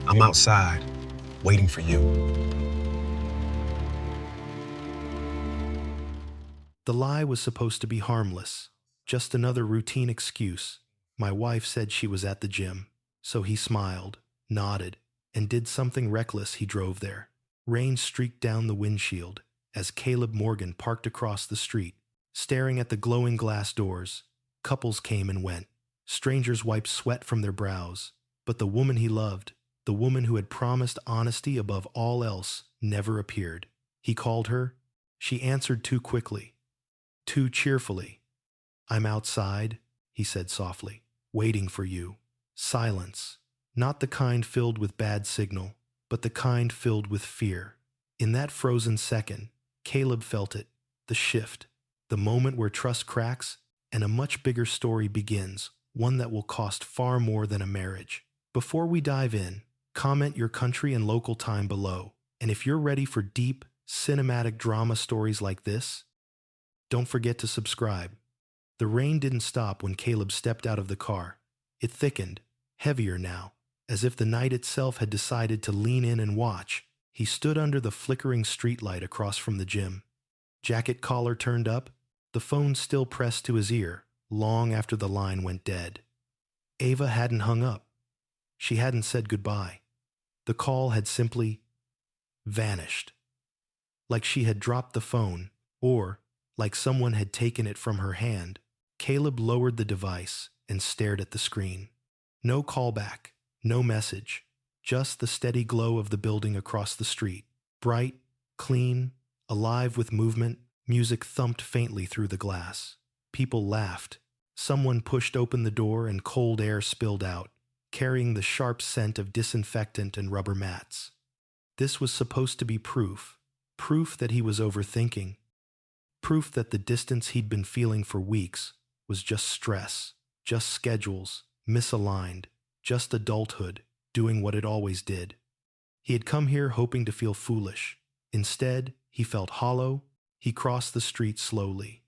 I'm outside, waiting for you. The lie was supposed to be harmless, just another routine excuse. My wife said she was at the gym, so he smiled, nodded, and did something reckless. He drove there. Rain streaked down the windshield as Caleb Morgan parked across the street, staring at the glowing glass doors. Couples came and went. Strangers wiped sweat from their brows. But the woman he loved, the woman who had promised honesty above all else, never appeared. He called her. She answered too quickly, too cheerfully. "I'm outside," he said softly, "waiting for you." Silence. Not the kind filled with bad signal, but the kind filled with fear. In that frozen second, Caleb felt it, the shift, the moment where trust cracks and a much bigger story begins, one that will cost far more than a marriage. Before we dive in, comment your country and local time below. And if you're ready for deep, cinematic drama stories like this, don't forget to subscribe. The rain didn't stop when Caleb stepped out of the car. It thickened, heavier now, as if the night itself had decided to lean in and watch. He stood under the flickering streetlight across from the gym. Jacket collar turned up, the phone still pressed to his ear, long after the line went dead. Ava hadn't hung up. She hadn't said goodbye. The call had simply vanished. Like she had dropped the phone, or like someone had taken it from her hand. Caleb lowered the device and stared at the screen. No callback, no message, just the steady glow of the building across the street. Bright, clean, alive with movement, music thumped faintly through the glass. People laughed. Someone pushed open the door and cold air spilled out, carrying the sharp scent of disinfectant and rubber mats. This was supposed to be proof that he was overthinking, proof that the distance he'd been feeling for weeks was just stress, just schedules, misaligned, just adulthood, doing what it always did. He had come here hoping to feel foolish. Instead, he felt hollow. He crossed the street slowly,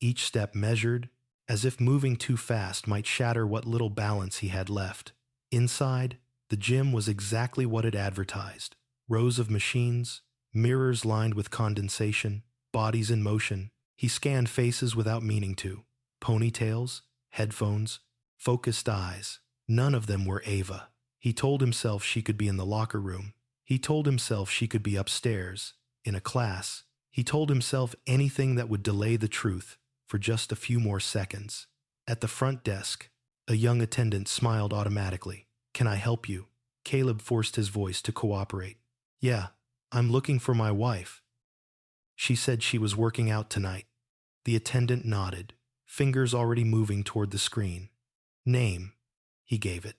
each step measured, as if moving too fast might shatter what little balance he had left. Inside, the gym was exactly what it advertised. Rows of machines, mirrors lined with condensation, bodies in motion. He scanned faces without meaning to. Ponytails, headphones, focused eyes. None of them were Ava. He told himself she could be in the locker room. He told himself she could be upstairs, in a class. He told himself anything that would delay the truth for just a few more seconds. At the front desk, a young attendant smiled automatically. "Can I help you?" Caleb forced his voice to cooperate. "Yeah, I'm looking for my wife. She said she was working out tonight." The attendant nodded, fingers already moving toward the screen. "Name," he gave it.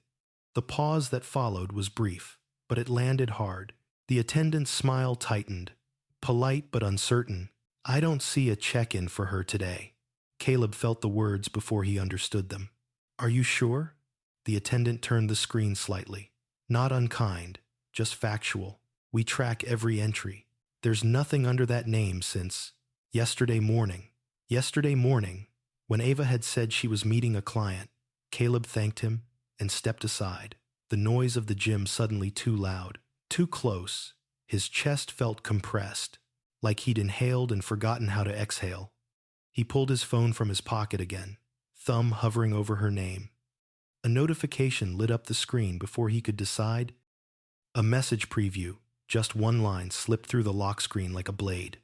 The pause that followed was brief, but it landed hard. The attendant's smile tightened, polite but uncertain. "I don't see a check-in for her today." Caleb felt the words before he understood them. "Are you sure?" The attendant turned the screen slightly. "Not unkind, just factual. We track every entry. There's nothing under that name since yesterday morning." Yesterday morning, when Ava had said she was meeting a client, Caleb thanked him and stepped aside. The noise of the gym suddenly too loud, too close. His chest felt compressed, like he'd inhaled and forgotten how to exhale. He pulled his phone from his pocket again, thumb hovering over her name. A notification lit up the screen before he could decide. A message preview, just one line, slipped through the lock screen like a blade.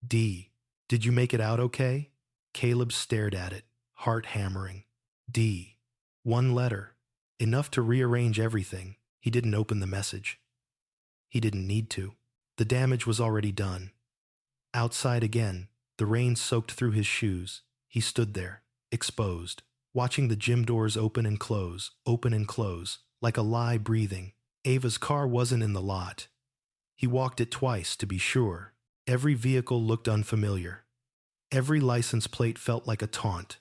"D. Did you make it out okay?" Caleb stared at it, heart hammering. D. One letter. Enough to rearrange everything. He didn't open the message. He didn't need to. The damage was already done. Outside again, the rain soaked through his shoes. He stood there, exposed, watching the gym doors open and close, like a lie breathing. Ava's car wasn't in the lot. He walked it twice to be sure. Every vehicle looked unfamiliar. Every license plate felt like a taunt.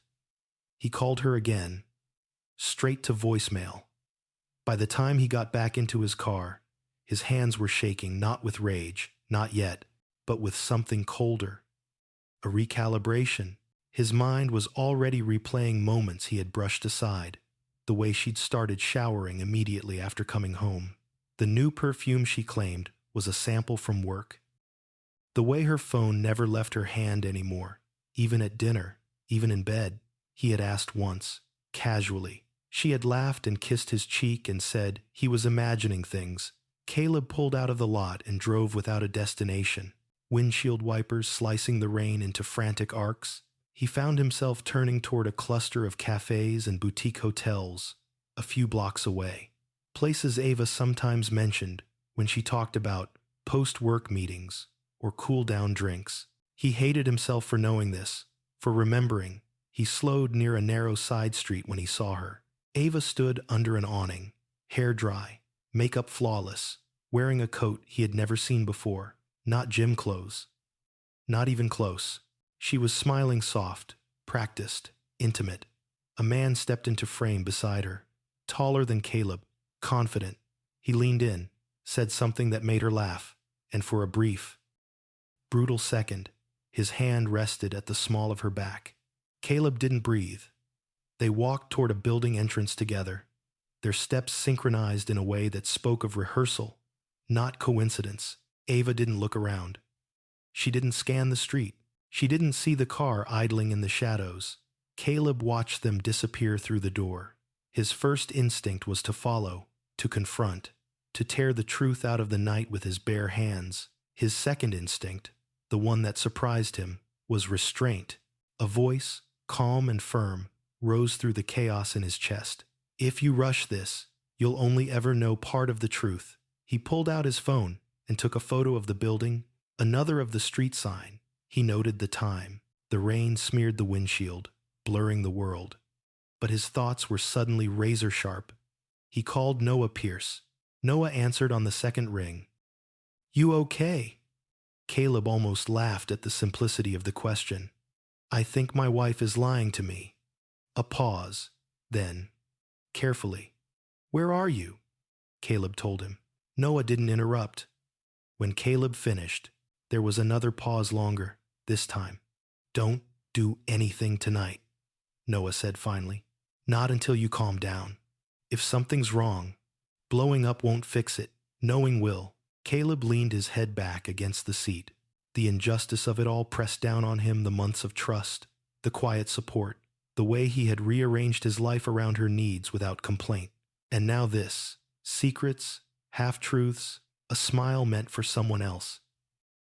He called her again, straight to voicemail. By the time he got back into his car, his hands were shaking, not with rage, not yet, but with something colder. A recalibration. His mind was already replaying moments he had brushed aside, the way she'd started showering immediately after coming home, The new perfume she claimed was a sample from work. The way her phone never left her hand anymore, even at dinner, even in bed, he had asked once, casually. She had laughed and kissed his cheek and said he was imagining things. Caleb pulled out of the lot and drove without a destination, windshield wipers slicing the rain into frantic arcs. He found himself turning toward a cluster of cafes and boutique hotels a few blocks away, places Ava sometimes mentioned when she talked about post-work meetings or cool-down drinks. He hated himself for knowing this, for remembering. He slowed near a narrow side street when he saw her. Ava stood under an awning, hair dry, makeup flawless, wearing a coat he had never seen before, not gym clothes. Not even close. She was smiling soft, practiced, intimate. A man stepped into frame beside her, taller than Caleb, confident. He leaned in, said something that made her laugh, and for a brief, brutal second, his hand rested at the small of her back. Caleb didn't breathe. They walked toward a building entrance together, their steps synchronized in a way that spoke of rehearsal, not coincidence. Ava didn't look around. She didn't scan the street. She didn't see the car idling in the shadows. Caleb watched them disappear through the door. His first instinct was to follow, to confront, to tear the truth out of the night with his bare hands. His second instinct, the one that surprised him, was restraint. A voice, calm and firm, rose through the chaos in his chest. If you rush this, you'll only ever know part of the truth. He pulled out his phone and took a photo of the building, another of the street sign. He noted the time. The rain smeared the windshield, blurring the world. But his thoughts were suddenly razor-sharp. He called Noah Pierce. Noah answered on the second ring. "You okay?" Caleb almost laughed at the simplicity of the question. "I think my wife is lying to me." A pause. Then, carefully, "Where are you?" Caleb told him. Noah didn't interrupt. When Caleb finished, there was another pause longer, this time. "Don't do anything tonight," Noah said finally. "Not until you calm down. If something's wrong, blowing up won't fix it. Knowing will." Caleb leaned his head back against the seat. The injustice of it all pressed down on him, the months of trust, the quiet support, the way he had rearranged his life around her needs without complaint. And now this, secrets, half-truths, a smile meant for someone else.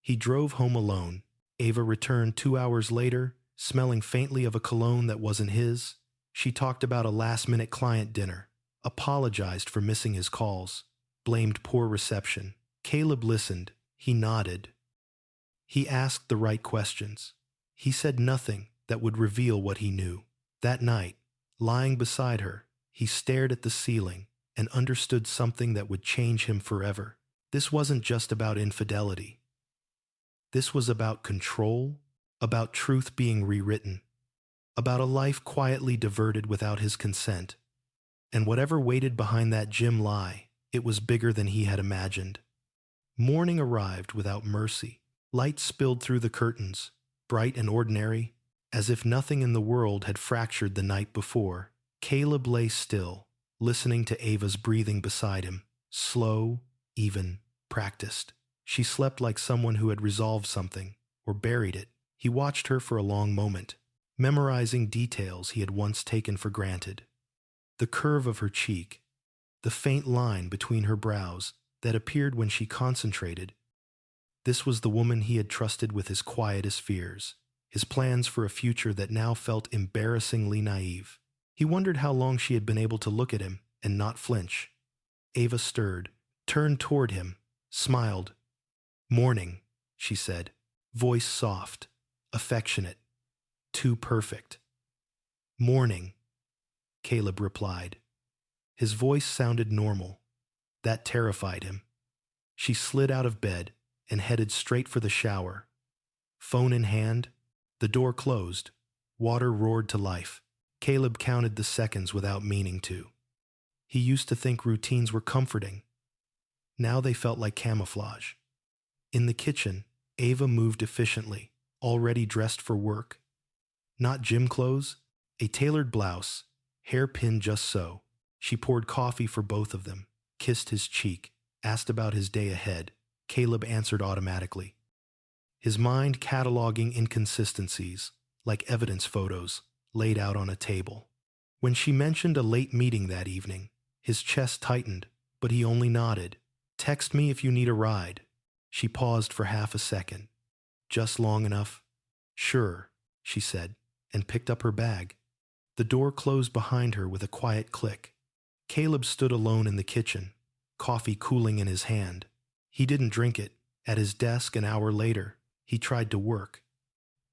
He drove home alone. Ava returned 2 hours later, smelling faintly of a cologne that wasn't his. She talked about a last-minute client dinner, apologized for missing his calls, blamed poor reception. Caleb listened. He nodded. He asked the right questions. He said nothing that would reveal what he knew. That night, lying beside her, he stared at the ceiling and understood something that would change him forever. This wasn't just about infidelity. This was about control, about truth being rewritten, about a life quietly diverted without his consent. And whatever waited behind that gym lie, it was bigger than he had imagined. Morning arrived without mercy. Light spilled through the curtains, bright and ordinary, as if nothing in the world had fractured the night before. Caleb lay still, listening to Ava's breathing beside him, slow, even, practiced. She slept like someone who had resolved something, or buried it. He watched her for a long moment, memorizing details he had once taken for granted. The curve of her cheek, the faint line between her brows that appeared when she concentrated. This was the woman he had trusted with his quietest fears, his plans for a future that now felt embarrassingly naive. He wondered how long she had been able to look at him and not flinch. Ava stirred, turned toward him, smiled. "Morning," she said, voice soft, affectionate, too perfect. "Morning," Caleb replied. His voice sounded normal. That terrified him. She slid out of bed and headed straight for the shower. Phone in hand, the door closed, water roared to life. Caleb counted the seconds without meaning to. He used to think routines were comforting. Now they felt like camouflage. In the kitchen, Ava moved efficiently, already dressed for work. Not gym clothes, a tailored blouse, hair pinned just so. She poured coffee for both of them, kissed his cheek. asked about his day ahead. Caleb answered automatically, his mind cataloging inconsistencies, like evidence photos laid out on a table. When she mentioned a late meeting that evening, his chest tightened, but he only nodded. Text me if you need a ride. She paused for half a second. Just long enough. Sure, she said, and picked up her bag. The door closed behind her with a quiet click. Caleb stood alone in the kitchen, coffee cooling in his hand. He didn't drink it. At his desk an hour later, he tried to work.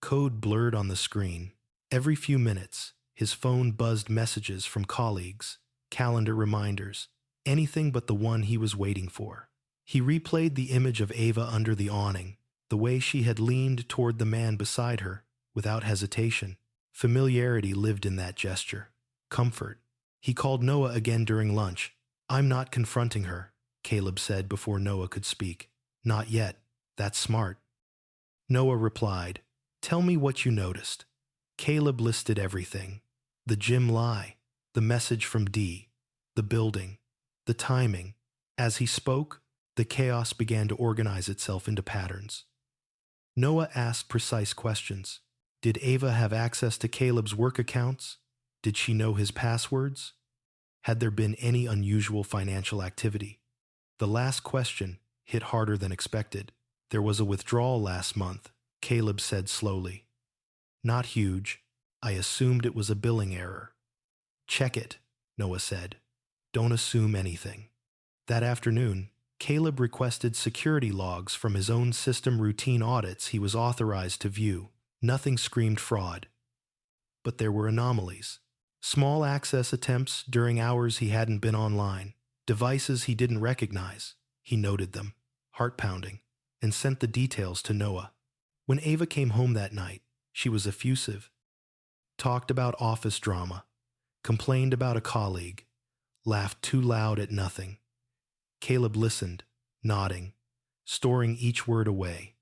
Code blurred on the screen. Every few minutes, his phone buzzed messages from colleagues, calendar reminders, anything but the one he was waiting for. He replayed the image of Ava under the awning, the way she had leaned toward the man beside her, without hesitation. Familiarity lived in that gesture. Comfort. He called Noah again during lunch. I'm not confronting her, Caleb said before Noah could speak. Not yet. That's smart. Noah replied, tell me what you noticed. Caleb listed everything. The gym lie, the message from D, the building, the timing. As he spoke, the chaos began to organize itself into patterns. Noah asked precise questions. Did Ava have access to Caleb's work accounts? Did she know his passwords? Had there been any unusual financial activity? The last question hit harder than expected. There was a withdrawal last month, Caleb said slowly. Not huge. I assumed it was a billing error. Check it, Noah said. Don't assume anything. That afternoon, Caleb requested security logs from his own system routine audits he was authorized to view. Nothing screamed fraud. But there were anomalies. Small access attempts during hours he hadn't been online. Devices he didn't recognize. He noted them, heart-pounding, and sent the details to Noah. When Ava came home that night, she was effusive. Talked about office drama, complained about a colleague, laughed too loud at nothing. Caleb listened, nodding, storing each word away.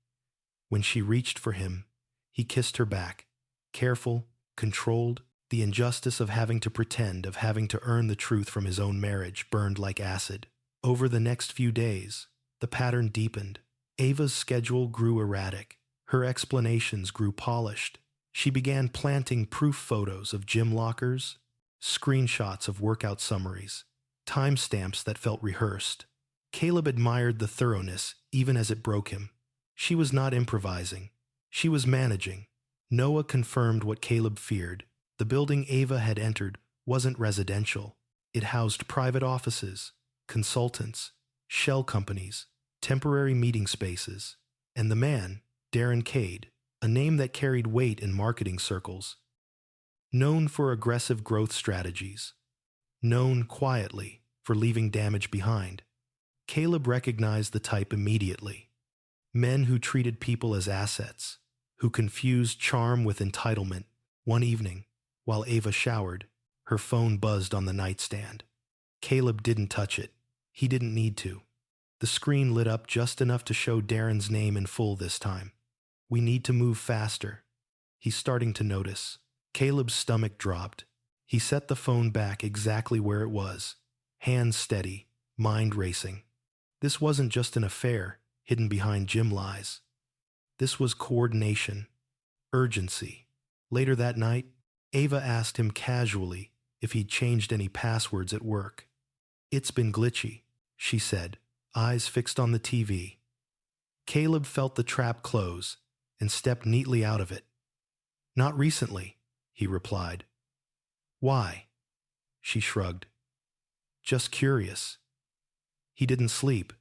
When she reached for him, he kissed her back, careful, controlled. The injustice of having to pretend, of having to earn the truth from his own marriage, burned like acid. Over the next few days, the pattern deepened. Ava's schedule grew erratic. Her explanations grew polished. She began planting proof photos of gym lockers, screenshots of workout summaries, timestamps that felt rehearsed. Caleb admired the thoroughness, even as it broke him. She was not improvising. She was managing. Noah confirmed what Caleb feared. The building Ava had entered wasn't residential. It housed private offices, consultants, shell companies, temporary meeting spaces, and the man, Darren Cade, a name that carried weight in marketing circles. Known for aggressive growth strategies. Known quietly for leaving damage behind. Caleb recognized the type immediately. Men who treated people as assets, who confused charm with entitlement. One evening, while Ava showered, her phone buzzed on the nightstand. Caleb didn't touch it. He didn't need to. The screen lit up just enough to show Darren's name in full this time. We need to move faster. He's starting to notice. Caleb's stomach dropped. He set the phone back exactly where it was. Hands steady, mind racing. This wasn't just an affair hidden behind gym lies. This was coordination, urgency. Later that night, Ava asked him casually if he'd changed any passwords at work. It's been glitchy, she said, eyes fixed on the TV. Caleb felt the trap close and stepped neatly out of it. Not recently, he replied. Why? She shrugged. Just curious. He didn't sleep.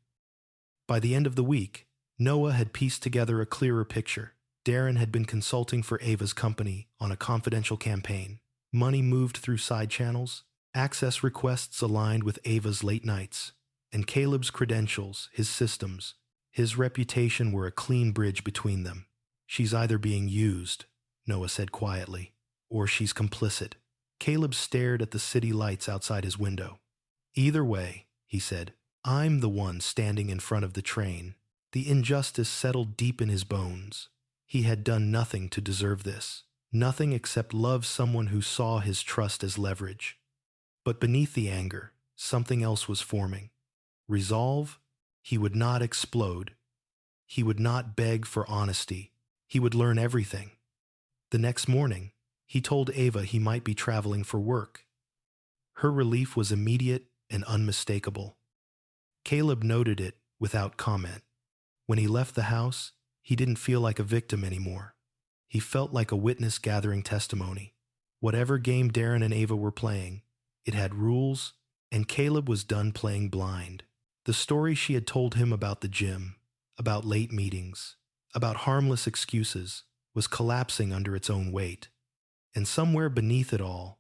By the end of the week, Noah had pieced together a clearer picture. Darren had been consulting for Ava's company on a confidential campaign. Money moved through side channels, access requests aligned with Ava's late nights, and Caleb's credentials, his systems, his reputation were a clean bridge between them. She's either being used, Noah said quietly, or she's complicit. Caleb stared at the city lights outside his window. Either way, he said, I'm the one standing in front of the train. The injustice settled deep in his bones. He had done nothing to deserve this, nothing except love someone who saw his trust as leverage. But beneath the anger, something else was forming. Resolve, He would not explode. He would not beg for honesty. He would learn everything. The next morning, he told Ava he might be traveling for work. Her relief was immediate and unmistakable. Caleb noted it without comment. When he left the house, he didn't feel like a victim anymore. He felt like a witness gathering testimony. Whatever game Darren and Ava were playing, it had rules, and Caleb was done playing blind. The story she had told him about the gym, about late meetings, about harmless excuses, was collapsing under its own weight. And somewhere beneath it all,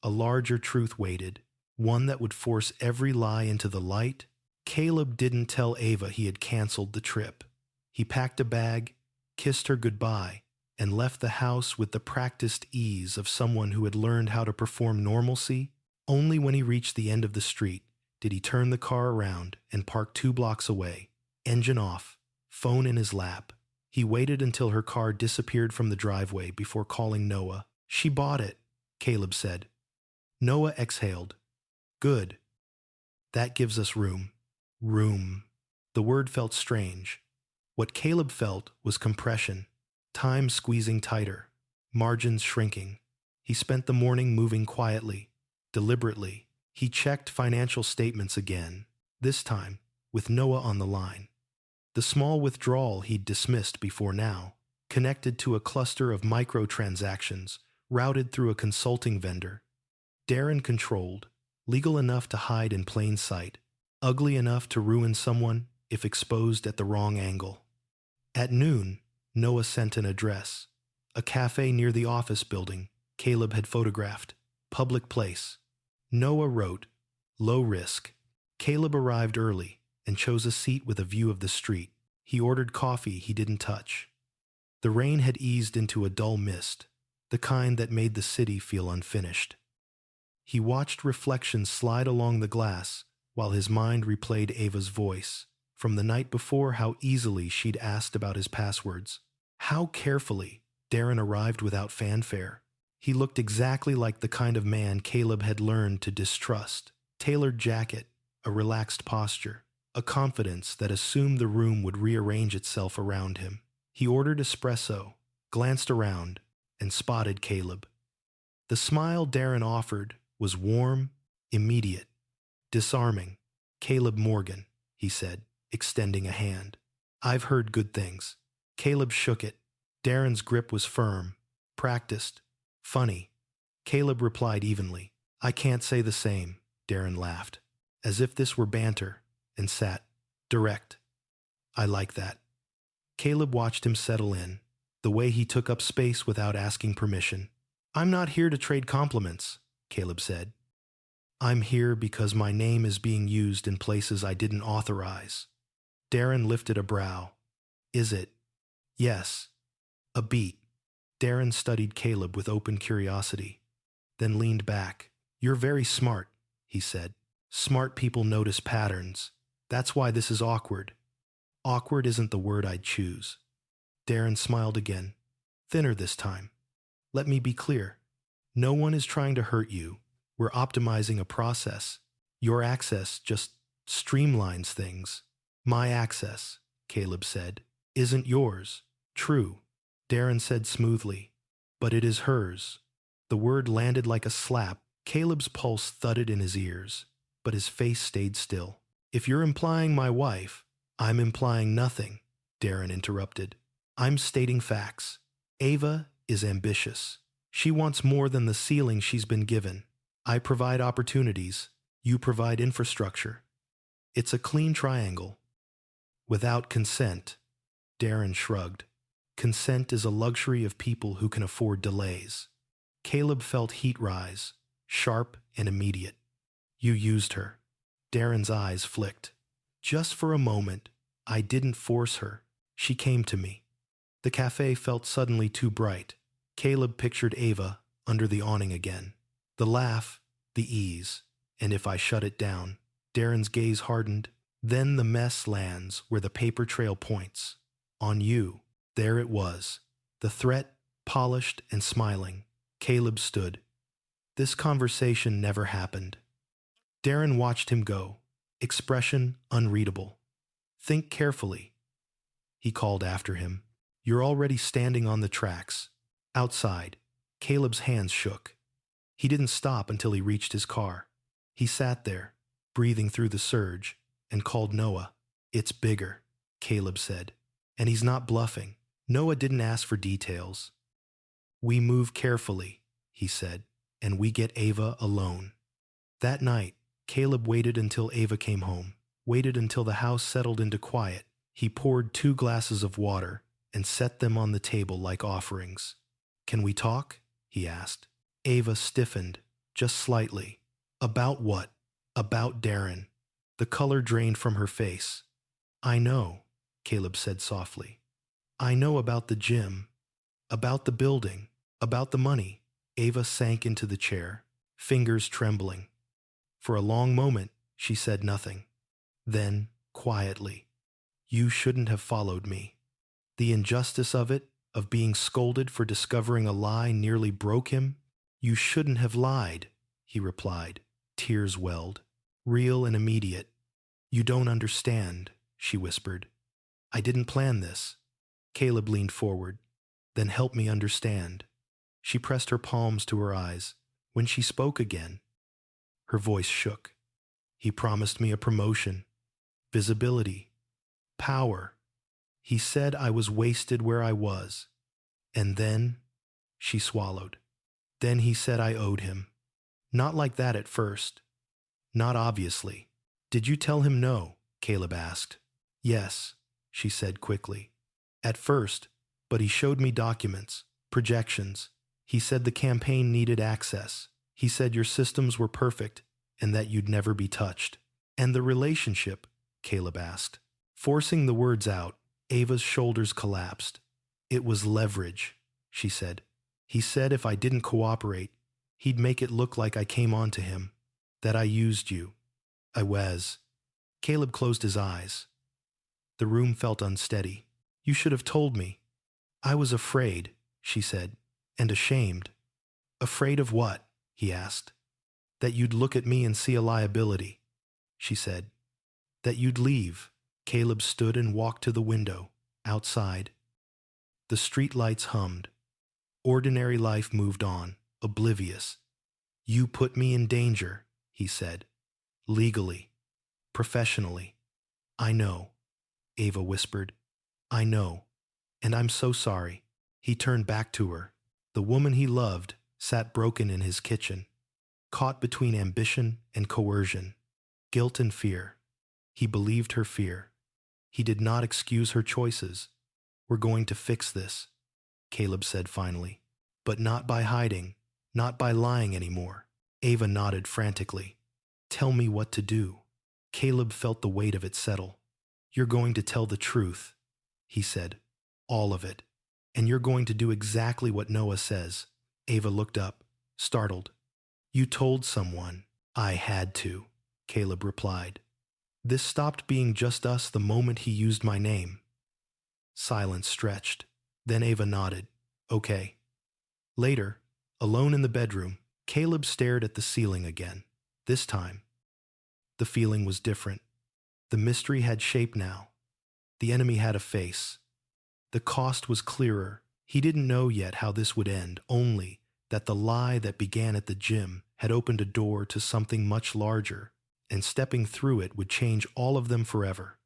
a larger truth waited, one that would force every lie into the light. Caleb didn't tell Ava he had canceled the trip. He packed a bag, kissed her goodbye, and left the house with the practiced ease of someone who had learned how to perform normalcy. Only when he reached the end of the street did he turn the car around and park 2 blocks away, engine off, phone in his lap. He waited until her car disappeared from the driveway before calling Noah. "She bought it," Caleb said. Noah exhaled. "Good. That gives us room." Room. The word felt strange. What Caleb felt was compression, time squeezing tighter, margins shrinking. He spent the morning moving quietly, deliberately. He checked financial statements again, this time with Noah on the line. The small withdrawal he'd dismissed before now, connected to a cluster of microtransactions routed through a consulting vendor. Darren controlled, legal enough to hide in plain sight, ugly enough to ruin someone if exposed at the wrong angle. At noon, Noah sent an address, a cafe near the office building Caleb had photographed, public place. Noah wrote, "Low risk." Caleb arrived early and chose a seat with a view of the street. He ordered coffee he didn't touch. The rain had eased into a dull mist, the kind that made the city feel unfinished. He watched reflections slide along the glass while his mind replayed Ava's voice, from the night before, how easily she'd asked about his passwords, how carefully Darren arrived without fanfare. He looked exactly like the kind of man Caleb had learned to distrust. Tailored jacket, a relaxed posture, a confidence that assumed the room would rearrange itself around him. He ordered espresso, glanced around, and spotted Caleb. The smile Darren offered was warm, immediate, disarming. "Caleb Morgan," he said, extending a hand. "I've heard good things." Caleb shook it. Darren's grip was firm, practiced, funny. Caleb replied evenly. "I can't say the same," Darren laughed, as if this were banter, and sat, direct. "I like that." Caleb watched him settle in, the way he took up space without asking permission. "I'm not here to trade compliments," Caleb said. "I'm here because my name is being used in places I didn't authorize." Darren lifted a brow. "Is it?" "Yes." "A beat." Darren studied Caleb with open curiosity, then leaned back. "You're very smart," he said. "Smart people notice patterns. That's why this is awkward." "Awkward isn't the word I'd choose." Darren smiled again, thinner this time. "Let me be clear. No one is trying to hurt you. We're optimizing a process. Your access just streamlines things." "My access," Caleb said, "isn't yours." "True," Darren said smoothly, "but it is hers." The word landed like a slap. Caleb's pulse thudded in his ears, but his face stayed still. "If you're implying my wife, I'm implying nothing," Darren interrupted. "I'm stating facts. Ava is ambitious. She wants more than the ceiling she's been given. I provide opportunities. You provide infrastructure. It's a clean triangle." "Without consent," Darren shrugged. "Consent is a luxury of people who can afford delays." Caleb felt heat rise, sharp and immediate. "You used her." Darren's eyes flicked. "Just for a moment. I didn't force her. She came to me." The cafe felt suddenly too bright. Caleb pictured Ava under the awning again. The laugh, the ease, and if I shut it down. Darren's gaze hardened. Then the mess lands where the paper trail points. On you. There it was. The threat, polished and smiling. Caleb stood. This conversation never happened. Darren watched him go, expression unreadable. Think carefully, he called after him. You're already standing on the tracks. Outside, Caleb's hands shook. He didn't stop until he reached his car. He sat there, breathing through the surge, and called Noah. It's bigger, Caleb said. And he's not bluffing. Noah didn't ask for details. We move carefully, he said, and we get Ava alone. That night, Caleb waited until Ava came home, waited until the house settled into quiet. He poured 2 glasses of water and set them on the table like offerings. Can we talk? He asked. Ava stiffened, just slightly. About what? About Darren. The color drained from her face. I know, Caleb said softly. I know about the gym, about the building, about the money. Ava sank into the chair, fingers trembling. For a long moment, she said nothing. Then, quietly, you shouldn't have followed me. The injustice of it, of being scolded for discovering a lie, nearly broke him. You shouldn't have lied, he replied. Tears welled, real and immediate. You don't understand, she whispered. I didn't plan this. Caleb leaned forward. Then help me understand. She pressed her palms to her eyes. When she spoke again, her voice shook. He promised me a promotion, visibility, power. He said I was wasted where I was. And then, she swallowed. Then he said I owed him. Not like that at first. Not obviously. Did you tell him no? Caleb asked. Yes, she said quickly. At first, but he showed me documents, projections. He said the campaign needed access. He said your systems were perfect and that you'd never be touched. And the relationship? Caleb asked. Forcing the words out, Ava's shoulders collapsed. It was leverage, she said. He said if I didn't cooperate, he'd make it look like I came on to him, that I used you. I was. Caleb closed his eyes. The room felt unsteady. You should have told me. I was afraid, she said, and ashamed. Afraid of what? He asked. That you'd look at me and see a liability, she said. That you'd leave. Caleb stood and walked to the window, outside. The street lights hummed. Ordinary life moved on, oblivious. You put me in danger, he said. Legally. Professionally. I know, Ava whispered. I know. And I'm so sorry. He turned back to her. The woman he loved sat broken in his kitchen, caught between ambition and coercion, guilt and fear. He believed her fear. He did not excuse her choices. We're going to fix this, Caleb said finally. But not by hiding, not by lying anymore. Ava nodded frantically. Tell me what to do. Caleb felt the weight of it settle. You're going to tell the truth, he said. All of it. And you're going to do exactly what Noah says. Ava looked up, startled. You told someone. I had to, Caleb replied. This stopped being just us the moment he used my name. Silence stretched. Then Ava nodded. Okay. Later, alone in the bedroom, Caleb stared at the ceiling again. This time, the feeling was different. The mystery had shape now. The enemy had a face. The cost was clearer. He didn't know yet how this would end, only that the lie that began at the gym had opened a door to something much larger, and stepping through it would change all of them forever.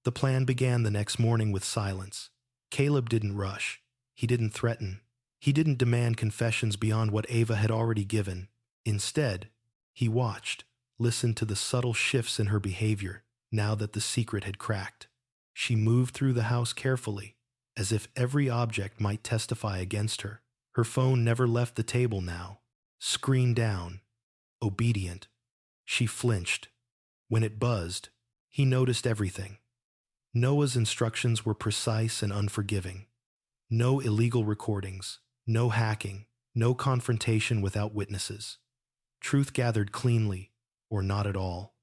The plan began the next morning with silence. Caleb didn't rush. He didn't threaten. He didn't demand confessions beyond what Ava had already given. Instead, he watched, listened to the subtle shifts in her behavior now that the secret had cracked. She moved through the house carefully, as if every object might testify against her. Her phone never left the table now. Screen down. Obedient. She flinched. When it buzzed, he noticed everything. Noah's instructions were precise and unforgiving. No illegal recordings, no hacking, no confrontation without witnesses. Truth gathered cleanly, or not at all.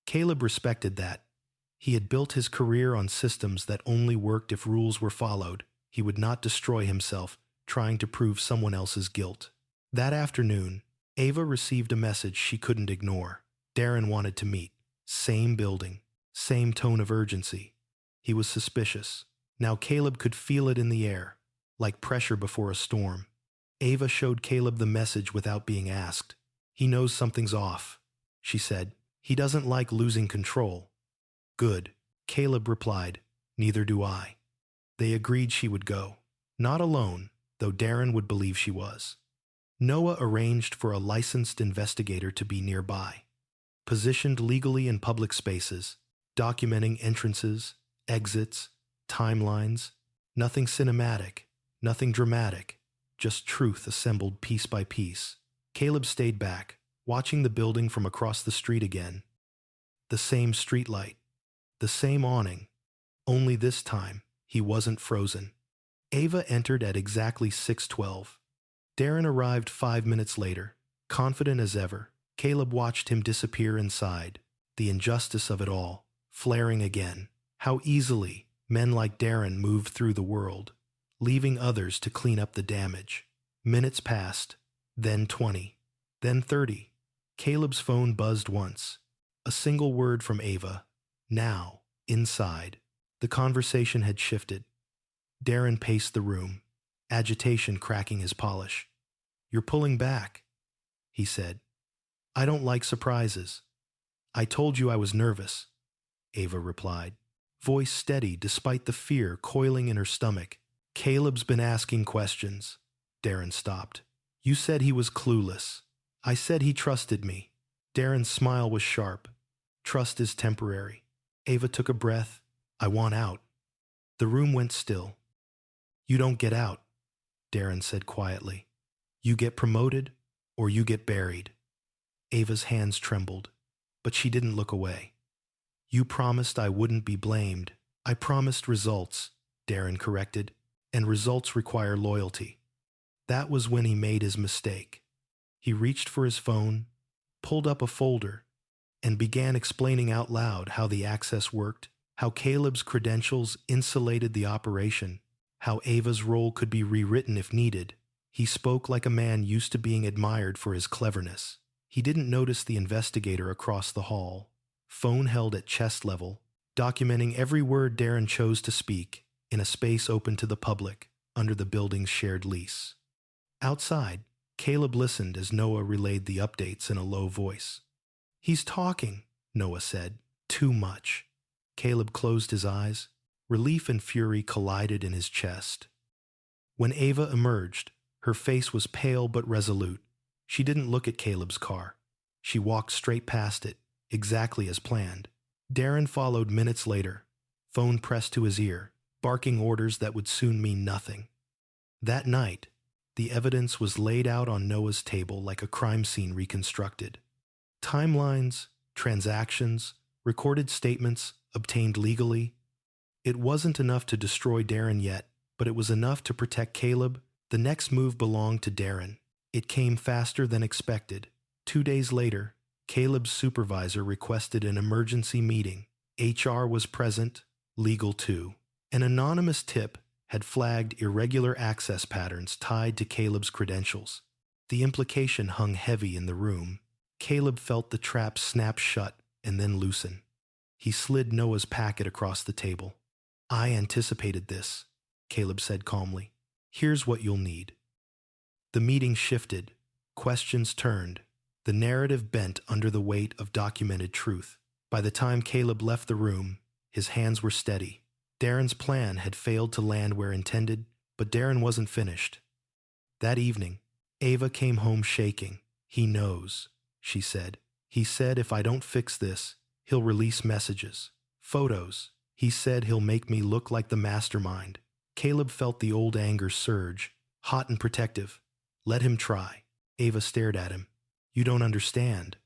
Caleb respected that. He had built his career on systems that only worked if rules were followed. He would not destroy himself trying to prove someone else's guilt. That afternoon, Ava received a message she couldn't ignore. Darren wanted to meet. Same building. Same tone of urgency. He was suspicious. Now Caleb could feel it in the air, like pressure before a storm. Ava showed Caleb the message without being asked. He knows something's off, she said. He doesn't like losing control. Good, Caleb replied. Neither do I. They agreed she would go. Not alone, though Darren would believe she was. Noah arranged for a licensed investigator to be nearby, positioned legally in public spaces, documenting entrances, exits, timelines. Nothing cinematic, nothing dramatic, just truth assembled piece by piece. Caleb stayed back, watching the building from across the street again. The same streetlight, the same awning, only this time he wasn't frozen. Ava entered at exactly 6:12. Darren arrived 5 minutes later, confident as ever. Caleb watched him disappear inside, the injustice of it all, flaring again. How easily men like Darren move through the world, leaving others to clean up the damage. Minutes passed, then 20, then 30. Caleb's phone buzzed once. A single word from Ava. Now, inside. The conversation had shifted. Darren paced the room, agitation cracking his polish. You're pulling back, he said. I don't like surprises. I told you I was nervous, Ava replied, voice steady despite the fear coiling in her stomach. Caleb's been asking questions. Darren stopped. You said he was clueless. I said he trusted me. Darren's smile was sharp. Trust is temporary. Ava took a breath. I want out. The room went still. You don't get out, Darren said quietly. You get promoted or you get buried. Ava's hands trembled, but she didn't look away. You promised I wouldn't be blamed. I promised results, Darren corrected, and results require loyalty. That was when he made his mistake. He reached for his phone, pulled up a folder, and began explaining out loud how the access worked, how Caleb's credentials insulated the operation, how Ava's role could be rewritten if needed. He spoke like a man used to being admired for his cleverness. He didn't notice the investigator across the hall, phone held at chest level, documenting every word Darren chose to speak in a space open to the public under the building's shared lease. Outside, Caleb listened as Noah relayed the updates in a low voice. He's talking, Noah said. Too much. Caleb closed his eyes. Relief and fury collided in his chest. When Ava emerged, her face was pale but resolute. She didn't look at Caleb's car. She walked straight past it, exactly as planned. Darren followed minutes later, phone pressed to his ear, barking orders that would soon mean nothing. That night, the evidence was laid out on Noah's table like a crime scene reconstructed. Timelines, transactions, recorded statements obtained legally. It wasn't enough to destroy Darren yet, but it was enough to protect Caleb. The next move belonged to Darren. It came faster than expected. 2 days later, Caleb's supervisor requested an emergency meeting. HR was present, legal too. An anonymous tip had flagged irregular access patterns tied to Caleb's credentials. The implication hung heavy in the room. Caleb felt the trap snap shut and then loosen. He slid Noah's packet across the table. I anticipated this, Caleb said calmly. Here's what you'll need. The meeting shifted. Questions turned. The narrative bent under the weight of documented truth. By the time Caleb left the room, his hands were steady. Darren's plan had failed to land where intended, but Darren wasn't finished. That evening, Ava came home shaking. He knows, she said. He said if I don't fix this, he'll release messages, photos. He said he'll make me look like the mastermind. Caleb felt the old anger surge, hot and protective. Let him try. Ava stared at him. You don't understand.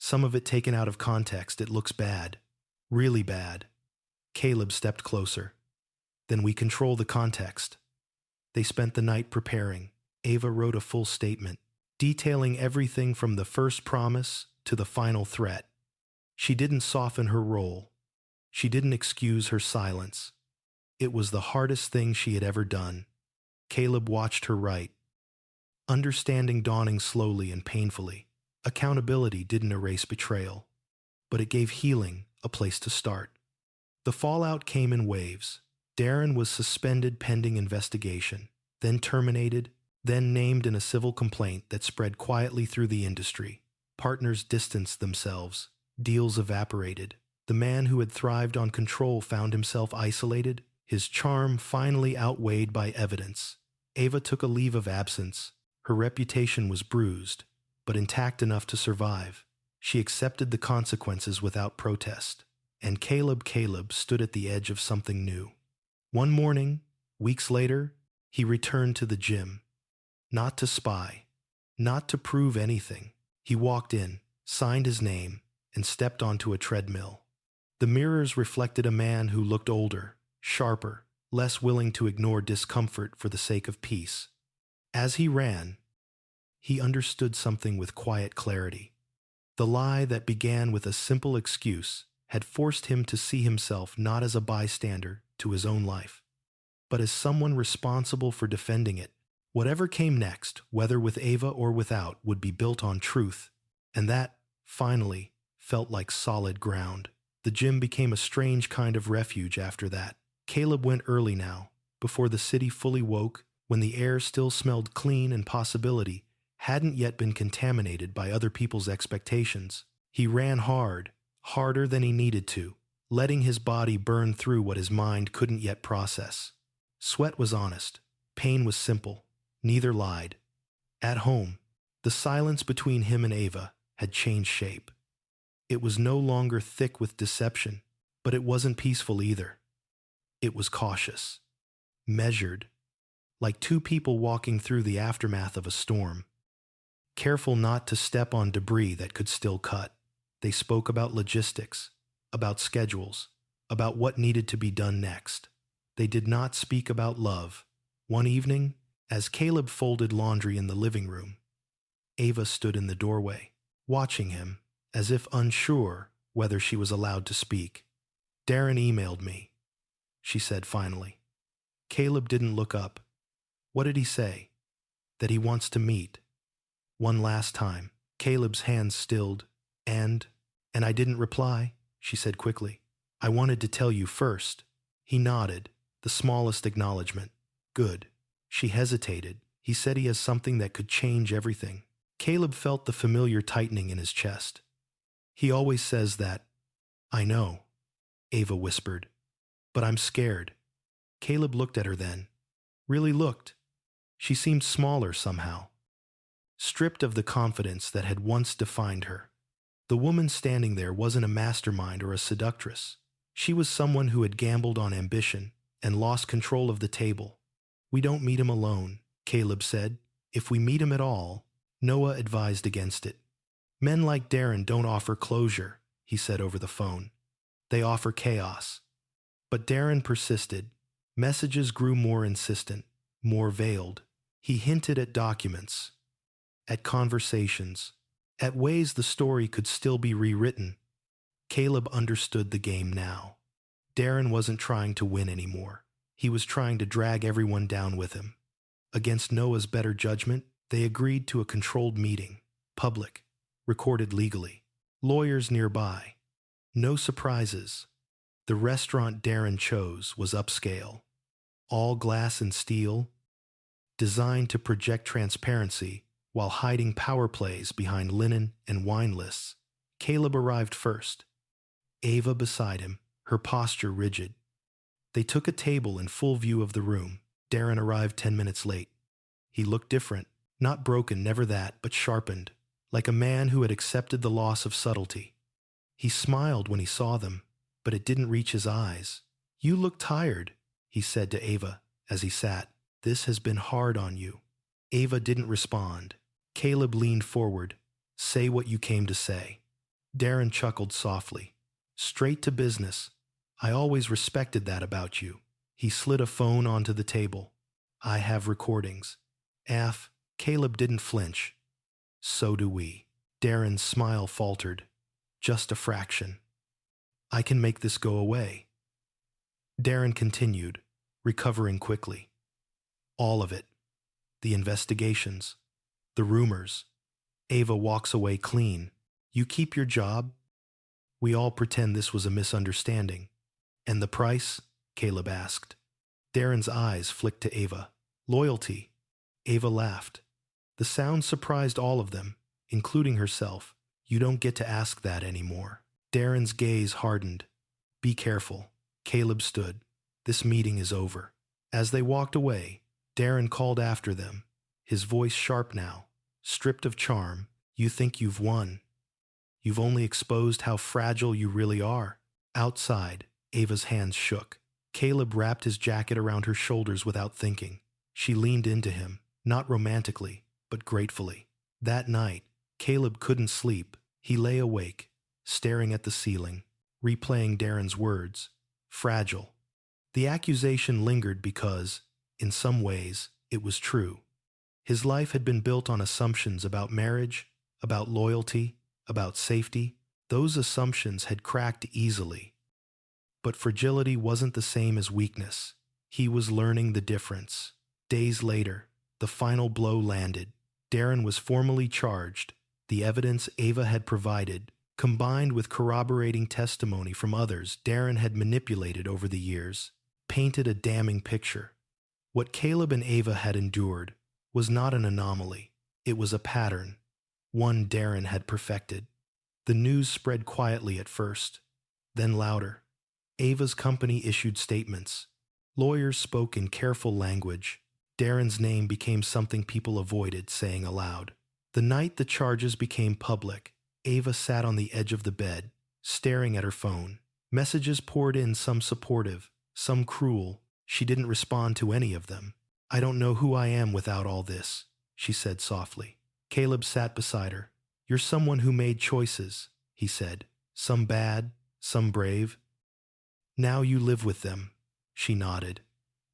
Some of it taken out of context, it looks bad. Really bad. Caleb stepped closer. Then we control the context. They spent the night preparing. Ava wrote a full statement, detailing everything from the first promise to the final threat. She didn't soften her role. She didn't excuse her silence. It was the hardest thing she had ever done. Caleb watched her write. Understanding dawning slowly and painfully. Accountability didn't erase betrayal, but it gave healing a place to start. The fallout came in waves. Darren was suspended pending investigation, then terminated, then named in a civil complaint that spread quietly through the industry. Partners distanced themselves. Deals evaporated. The man who had thrived on control found himself isolated, his charm finally outweighed by evidence. Ava took a leave of absence. Her reputation was bruised, but intact enough to survive. She accepted the consequences without protest. And Caleb stood at the edge of something new. One morning, weeks later, he returned to the gym. Not to spy, not to prove anything. He walked in, signed his name, and stepped onto a treadmill. The mirrors reflected a man who looked older, sharper, less willing to ignore discomfort for the sake of peace. As he ran, he understood something with quiet clarity. The lie that began with a simple excuse had forced him to see himself not as a bystander to his own life, but as someone responsible for defending it. Whatever came next, whether with Ava or without, would be built on truth, and that, finally, felt like solid ground. The gym became a strange kind of refuge after that. Caleb went early now, before the city fully woke, when the air still smelled clean and possibility hadn't yet been contaminated by other people's expectations. He ran hard, harder than he needed to, letting his body burn through what his mind couldn't yet process. Sweat was honest. Pain was simple. Neither lied. At home, the silence between him and Ava had changed shape. It was no longer thick with deception, but it wasn't peaceful either. It was cautious, measured, like two people walking through the aftermath of a storm, careful not to step on debris that could still cut. They spoke about logistics, about schedules, about what needed to be done next. They did not speak about love. One evening, as Caleb folded laundry in the living room, Ava stood in the doorway, watching him, as if unsure whether she was allowed to speak. "Darren emailed me," she said finally. Caleb didn't look up. What did he say? That he wants to meet. One last time. Caleb's hands stilled. And I didn't reply, she said quickly. "I wanted to tell you first." He nodded, the smallest acknowledgement. "Good." She hesitated. He said he has something that could change everything. Caleb felt the familiar tightening in his chest. "He always says that." "I know," Ava whispered. "But I'm scared." Caleb looked at her then. Really looked. She seemed smaller somehow, stripped of the confidence that had once defined her. The woman standing there wasn't a mastermind or a seductress. She was someone who had gambled on ambition and lost control of the table. "We don't meet him alone," Caleb said. "If we meet him at all," Noah advised against it. "Men like Darren don't offer closure," he said over the phone. "They offer chaos." But Darren persisted. Messages grew more insistent, more veiled. He hinted at documents, at conversations, at ways the story could still be rewritten. Caleb understood the game now. Darren wasn't trying to win anymore. He was trying to drag everyone down with him. Against Noah's better judgment, they agreed to a controlled meeting, public, recorded legally. Lawyers nearby. No surprises. The restaurant Darren chose was upscale. All glass and steel, designed to project transparency while hiding power plays behind linen and wine lists. Caleb arrived first, Ava beside him, her posture rigid. They took a table in full view of the room. Darren arrived 10 minutes late. He looked different, not broken, never that, but sharpened, like a man who had accepted the loss of subtlety. He smiled when he saw them, but it didn't reach his eyes. "You look tired," he said to Ava as he sat. "This has been hard on you." Ava didn't respond. Caleb leaned forward. "Say what you came to say." Darren chuckled softly. "Straight to business. I always respected that about you." He slid a phone onto the table. "I have recordings." Caleb didn't flinch. "So do we." Darren's smile faltered. "Just a fraction. I can make this go away." Darren continued, recovering quickly. "All of it. The investigations. The rumors. Ava walks away clean. You keep your job. We all pretend this was a misunderstanding. And the price? Caleb asked. Darren's eyes flicked to Ava. Loyalty. Ava laughed. The sound surprised all of them, including herself. You don't get to ask that anymore. Darren's gaze hardened. Be careful. Caleb stood. This meeting is over. As they walked away, Darren called after them, his voice sharp now, stripped of charm. You think you've won. You've only exposed how fragile you really are. Outside, Ava's hands shook. Caleb wrapped his jacket around her shoulders without thinking. She leaned into him, not romantically, but gratefully. That night, Caleb couldn't sleep. He lay awake, staring at the ceiling, replaying Darren's words. Fragile. The accusation lingered because, in some ways, it was true. His life had been built on assumptions about marriage, about loyalty, about safety. Those assumptions had cracked easily. But fragility wasn't the same as weakness. He was learning the difference. Days later, the final blow landed. Darren was formally charged. The evidence Ava had provided, combined with corroborating testimony from others Darren had manipulated over the years, painted a damning picture. What Caleb and Ava had endured was not an anomaly. It was a pattern, one Darren had perfected. The news spread quietly at first, then louder. Ava's company issued statements. Lawyers spoke in careful language. Darren's name became something people avoided saying aloud. The night the charges became public, Ava sat on the edge of the bed, staring at her phone. Messages poured in, some supportive, some cruel. She didn't respond to any of them. I don't know who I am without all this, she said softly. Caleb sat beside her. You're someone who made choices, he said. Some bad, some brave. Now you live with them, she nodded,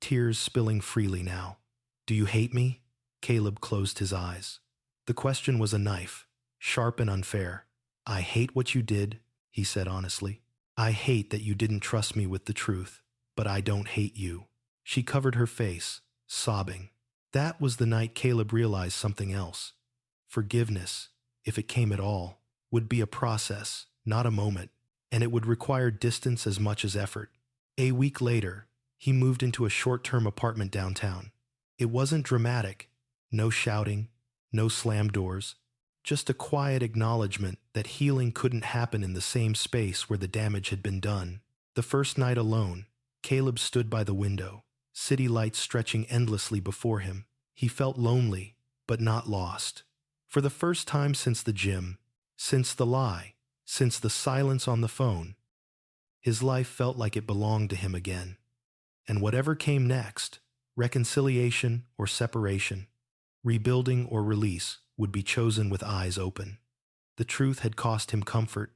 tears spilling freely now. Do you hate me? Caleb closed his eyes. The question was a knife, sharp and unfair. I hate what you did, he said honestly. I hate that you didn't trust me with the truth, but I don't hate you. She covered her face, sobbing. That was the night Caleb realized something else. Forgiveness, if it came at all, would be a process, not a moment, and it would require distance as much as effort. A week later, he moved into a short-term apartment downtown. It wasn't dramatic, no shouting, no slam doors, just a quiet acknowledgement that healing couldn't happen in the same space where the damage had been done. The first night alone, Caleb stood by the window, city lights stretching endlessly before him. He felt lonely, but not lost. For the first time since the gym, since the lie, since the silence on the phone, his life felt like it belonged to him again. And whatever came next, reconciliation or separation, rebuilding or release, would be chosen with eyes open. The truth had cost him comfort,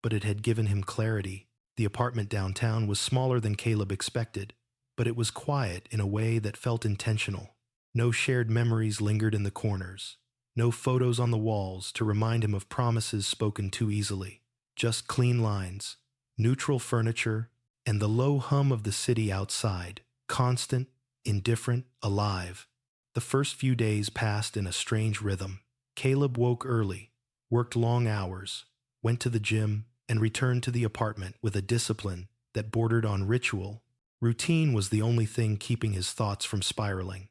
but it had given him clarity. The apartment downtown was smaller than Caleb expected, but it was quiet in a way that felt intentional. No shared memories lingered in the corners. No photos on the walls to remind him of promises spoken too easily. Just clean lines, neutral furniture, and the low hum of the city outside, constant, indifferent, alive. The first few days passed in a strange rhythm. Caleb woke early, worked long hours, went to the gym, and returned to the apartment with a discipline that bordered on ritual. Routine was the only thing keeping his thoughts from spiraling.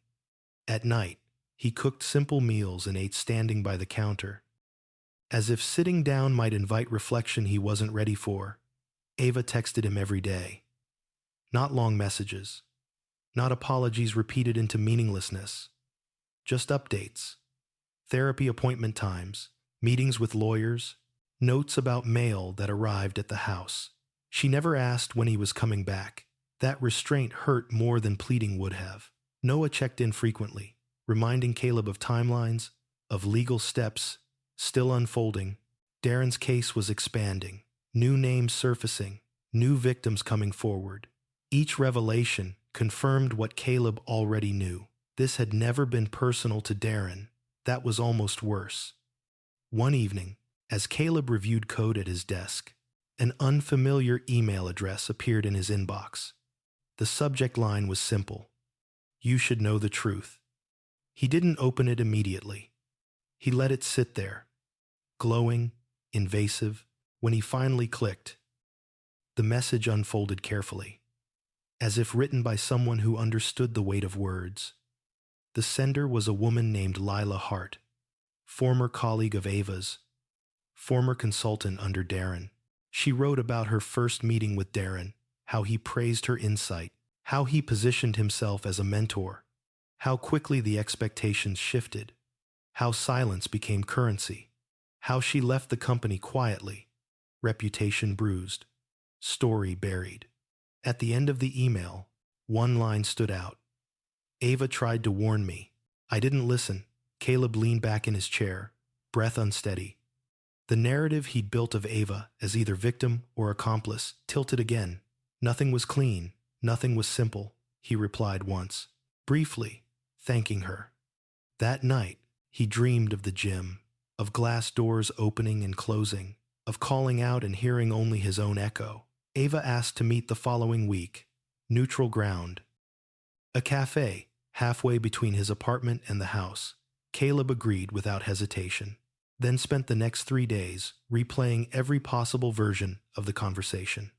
At night, he cooked simple meals and ate standing by the counter. As if sitting down might invite reflection he wasn't ready for, Ava texted him every day. Not long messages, not apologies repeated into meaninglessness, just updates, therapy appointment times, meetings with lawyers, notes about mail that arrived at the house. She never asked when he was coming back. That restraint hurt more than pleading would have. Noah checked in frequently, reminding Caleb of timelines, of legal steps still unfolding. Darren's case was expanding, new names surfacing, new victims coming forward. Each revelation confirmed what Caleb already knew. This had never been personal to Darren. That was almost worse. One evening, as Caleb reviewed code at his desk, an unfamiliar email address appeared in his inbox. The subject line was simple: "You should know the truth." He didn't open it immediately. He let it sit there, glowing, invasive, When he finally clicked, the message unfolded carefully, as if written by someone who understood the weight of words. The sender was a woman named Lila Hart, former colleague of Ava's, former consultant under Darren. She wrote about her first meeting with Darren, how he praised her insight, how he positioned himself as a mentor, how quickly the expectations shifted, how silence became currency, how she left the company quietly, reputation bruised, story buried. At the end of the email, one line stood out. Ava tried to warn me. I didn't listen. Caleb leaned back in his chair, breath unsteady. The narrative he'd built of Ava as either victim or accomplice tilted again. Nothing was clean, nothing was simple, he replied once, briefly, thanking her. That night, he dreamed of the gym, of glass doors opening and closing, of calling out and hearing only his own echo. Ava asked to meet the following week. Neutral ground. A cafe, halfway between his apartment and the house. Caleb agreed without hesitation, then spent the next 3 days replaying every possible version of the conversation.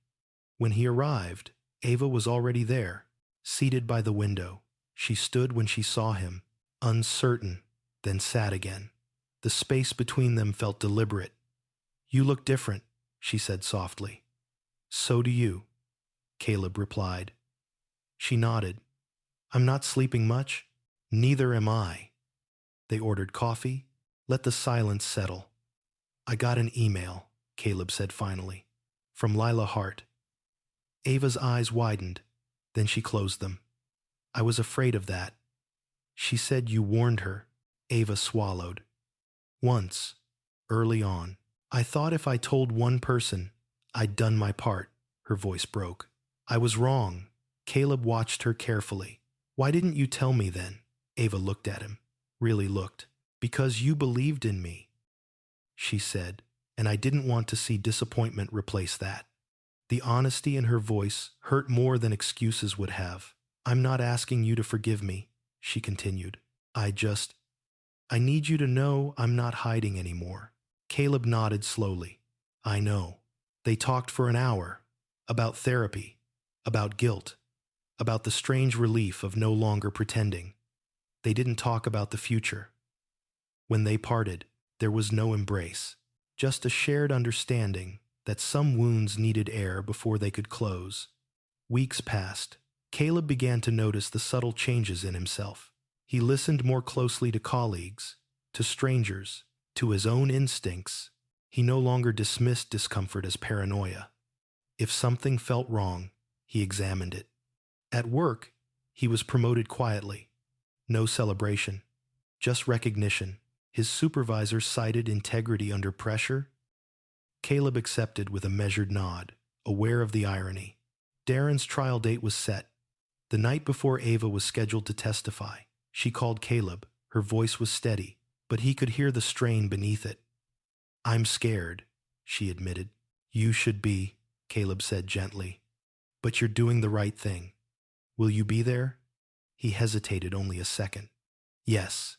When he arrived, Ava was already there, seated by the window. She stood when she saw him, uncertain, then sat again. The space between them felt deliberate. You look different, she said softly. So do you, Caleb replied. She nodded. I'm not sleeping much. Neither am I. They ordered coffee. Let the silence settle. I got an email, Caleb said finally, from Lila Hart. Ava's eyes widened, then she closed them. I was afraid of that. She said you warned her. Ava swallowed. Once, early on. I thought if I told one person, I'd done my part. Her voice broke. I was wrong. Caleb watched her carefully. Why didn't you tell me then? Ava looked at him, really looked. Because you believed in me, she said, and I didn't want to see disappointment replace that. The honesty in her voice hurt more than excuses would have. I'm not asking you to forgive me, she continued. I need you to know I'm not hiding anymore. Caleb nodded slowly. I know. They talked for an hour, about therapy, about guilt, about the strange relief of no longer pretending. They didn't talk about the future. When they parted, there was no embrace, just a shared understanding that some wounds needed air before they could close. Weeks passed. Caleb began to notice the subtle changes in himself. He listened more closely to colleagues, to strangers, to his own instincts. He no longer dismissed discomfort as paranoia. If something felt wrong, he examined it. At work, he was promoted quietly. No celebration, just recognition. His supervisor cited integrity under pressure. Caleb accepted with a measured nod, aware of the irony. Darren's trial date was set. The night before Ava was scheduled to testify, she called Caleb. Her voice was steady, but he could hear the strain beneath it. I'm scared, she admitted. You should be, Caleb said gently. But you're doing the right thing. Will you be there? He hesitated only a second. Yes.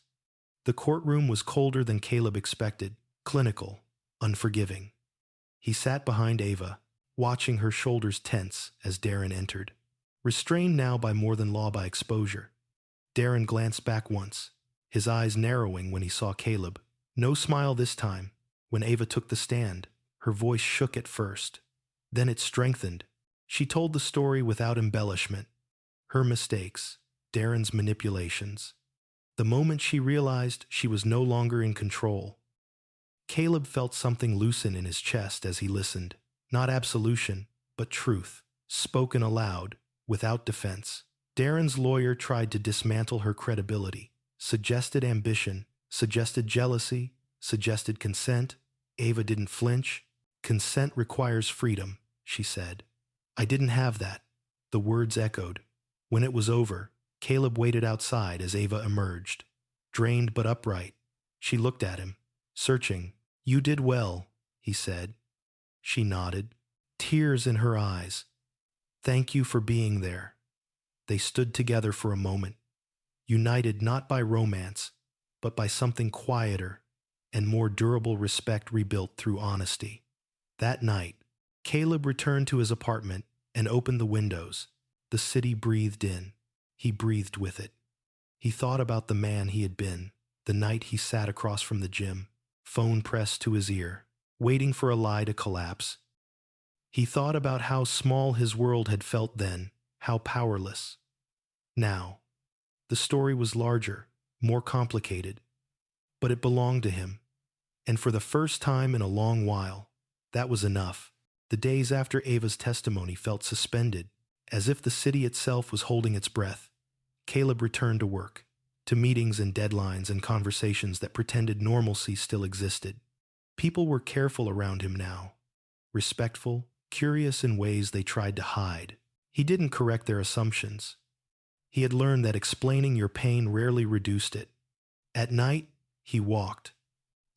The courtroom was colder than Caleb expected, clinical, unforgiving. He sat behind Ava, watching her shoulders tense as Darren entered. Restrained now by more than law by exposure, Darren glanced back once, his eyes narrowing when he saw Caleb. No smile this time. When Ava took the stand, her voice shook at first. Then it strengthened. She told the story without embellishment. Her mistakes, Darren's manipulations. The moment she realized she was no longer in control, Caleb felt something loosen in his chest as he listened. Not absolution, but truth, spoken aloud, without defense. Darren's lawyer tried to dismantle her credibility, suggested ambition, suggested jealousy, suggested consent. Ava didn't flinch. Consent requires freedom, she said. I didn't have that. The words echoed. When it was over, Caleb waited outside as Ava emerged. Drained but upright. She looked at him, searching. You did well, he said. She nodded, tears in her eyes. Thank you for being there. They stood together for a moment, united not by romance, but by something quieter and more durable, respect rebuilt through honesty. That night, Caleb returned to his apartment and opened the windows. The city breathed in. He breathed with it. He thought about the man he had been, the night he sat across from the gym, phone pressed to his ear, waiting for a lie to collapse. He thought about how small his world had felt then, how powerless. Now, the story was larger, more complicated, but it belonged to him. And for the first time in a long while, that was enough. The days after Ava's testimony felt suspended, as if the city itself was holding its breath. Caleb returned to work, to meetings and deadlines and conversations that pretended normalcy still existed. People were careful around him now, respectful, curious in ways they tried to hide. He didn't correct their assumptions. He had learned that explaining your pain rarely reduced it. At night, he walked,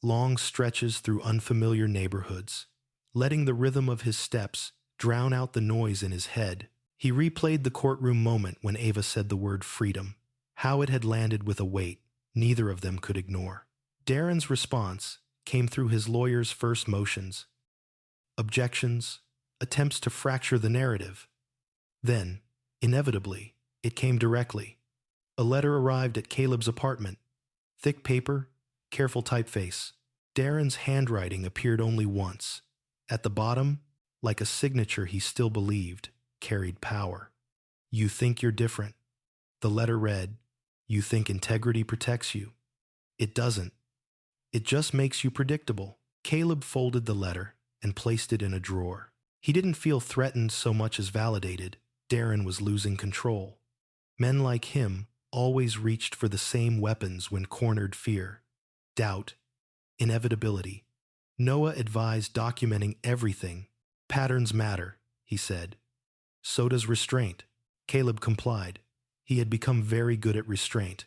long stretches through unfamiliar neighborhoods, letting the rhythm of his steps drown out the noise in his head. He replayed the courtroom moment when Ava said the word freedom, how it had landed with a weight neither of them could ignore. Darren's response came through his lawyer's first motions, objections, attempts to fracture the narrative. Then, inevitably, it came directly. A letter arrived at Caleb's apartment. Thick paper, careful typeface. Darren's handwriting appeared only once. At the bottom, like a signature he still believed, carried power. You think you're different. The letter read, you think integrity protects you. It doesn't. It just makes you predictable. Caleb folded the letter and placed it in a drawer. He didn't feel threatened so much as validated. Darren was losing control. Men like him always reached for the same weapons when cornered fear, doubt, inevitability. Noah advised documenting everything. Patterns matter, he said. So does restraint. Caleb complied. He had become very good at restraint.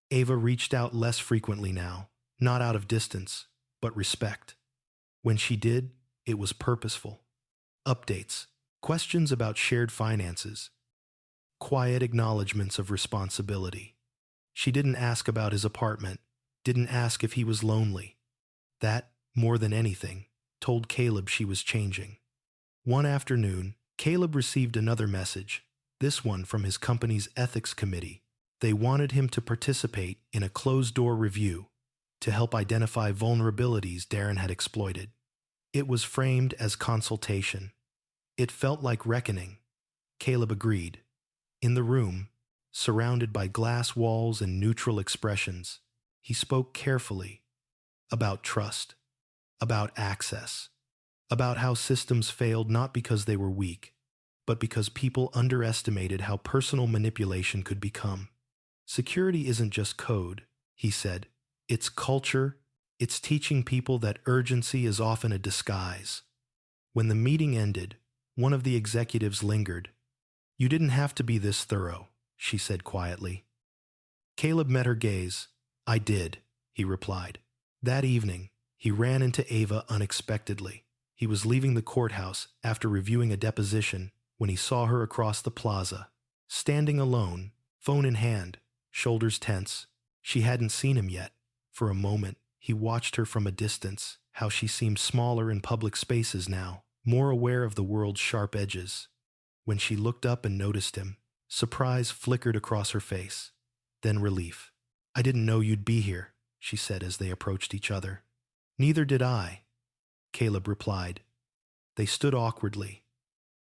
Ava reached out less frequently now, not out of distance, but respect. When she did, it was purposeful. Updates, questions about shared finances, quiet acknowledgments of responsibility. She didn't ask about his apartment, didn't ask if he was lonely. That, more than anything, told Caleb she was changing. One afternoon, Caleb received another message, this one from his company's ethics committee. They wanted him to participate in a closed-door review to help identify vulnerabilities Darren had exploited. It was framed as consultation. It felt like reckoning. Caleb agreed. In the room, surrounded by glass walls and neutral expressions, he spoke carefully about trust, about access, about how systems failed not because they were weak, but because people underestimated how personal manipulation could become. Security isn't just code, he said. It's culture. It's teaching people that urgency is often a disguise. When the meeting ended, one of the executives lingered. You didn't have to be this thorough, she said quietly. Caleb met her gaze. I did, he replied. That evening, he ran into Ava unexpectedly. He was leaving the courthouse after reviewing a deposition when he saw her across the plaza, standing alone, phone in hand, shoulders tense. She hadn't seen him yet. For a moment, he watched her from a distance, how she seemed smaller in public spaces now, more aware of the world's sharp edges. When she looked up and noticed him, surprise flickered across her face, then relief. I didn't know you'd be here, she said as they approached each other. Neither did I, Caleb replied. They stood awkwardly,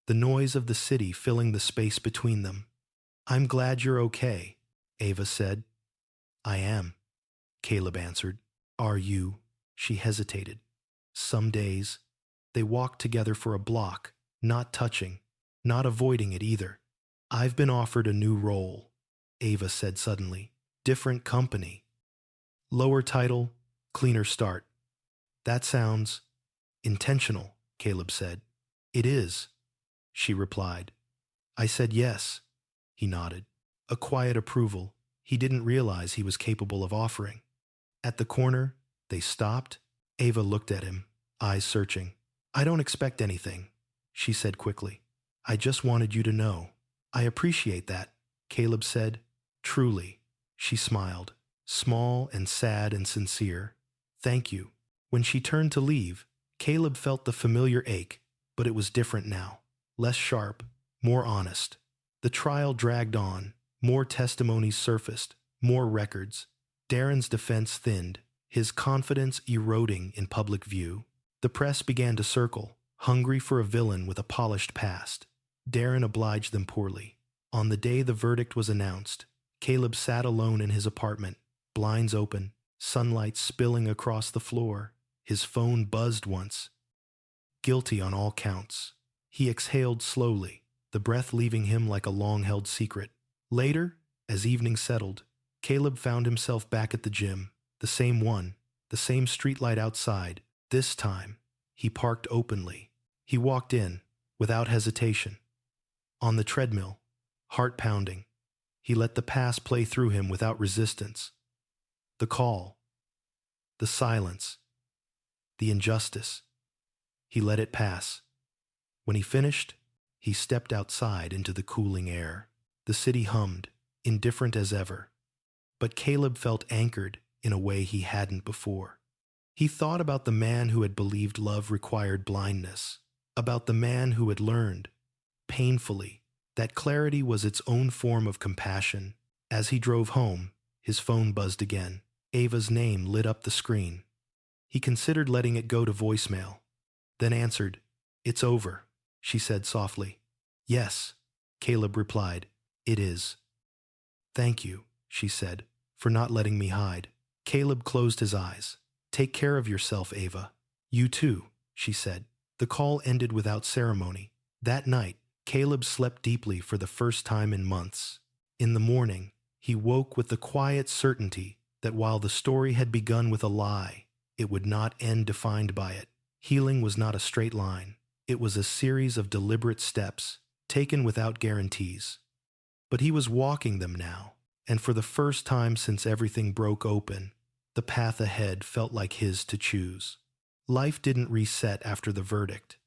the noise of the city filling the space between them. I'm glad you're okay, Ava said. I am, Caleb answered. Are you? She hesitated. Some days. They walked together for a block, not touching, not avoiding it either. I've been offered a new role, Ava said suddenly. Different company. Lower title, cleaner start. That sounds intentional, Caleb said. It is, she replied. I said yes, he nodded. A quiet approval he didn't realize he was capable of offering. At the corner, they stopped. Ava looked at him, eyes searching. I don't expect anything, she said quickly. I just wanted you to know. I appreciate that, Caleb said. Truly, she smiled, small and sad and sincere. Thank you. When she turned to leave, Caleb felt the familiar ache, but it was different now. Less sharp, more honest. The trial dragged on. More testimonies surfaced. More records. Darren's defense thinned, his confidence eroding in public view. The press began to circle, hungry for a villain with a polished past. Darren obliged them poorly. On the day the verdict was announced, Caleb sat alone in his apartment, blinds open, sunlight spilling across the floor. His phone buzzed once. Guilty on all counts. He exhaled slowly, the breath leaving him like a long-held secret. Later, as evening settled, Caleb found himself back at the gym, the same one, the same streetlight outside. This time, he parked openly. He walked in, without hesitation. On the treadmill, heart pounding, he let the past play through him without resistance. The call, the silence, the injustice. He let it pass. When he finished, he stepped outside into the cooling air. The city hummed, indifferent as ever. But Caleb felt anchored in a way he hadn't before. He thought about the man who had believed love required blindness, about the man who had learned, painfully, that clarity was its own form of compassion. As he drove home, his phone buzzed again. Ava's name lit up the screen. He considered letting it go to voicemail, then answered. "It's over," she said softly. "Yes," Caleb replied. "It is." "Thank you," she said, "for not letting me hide." Caleb closed his eyes. "Take care of yourself, Ava." "You too," she said. The call ended without ceremony. That night, Caleb slept deeply for the first time in months. In the morning, he woke with the quiet certainty that while the story had begun with a lie, it would not end defined by it. Healing was not a straight line. It was a series of deliberate steps, taken without guarantees. But he was walking them now, and for the first time since everything broke open, the path ahead felt like his to choose. Life didn't reset after the verdict.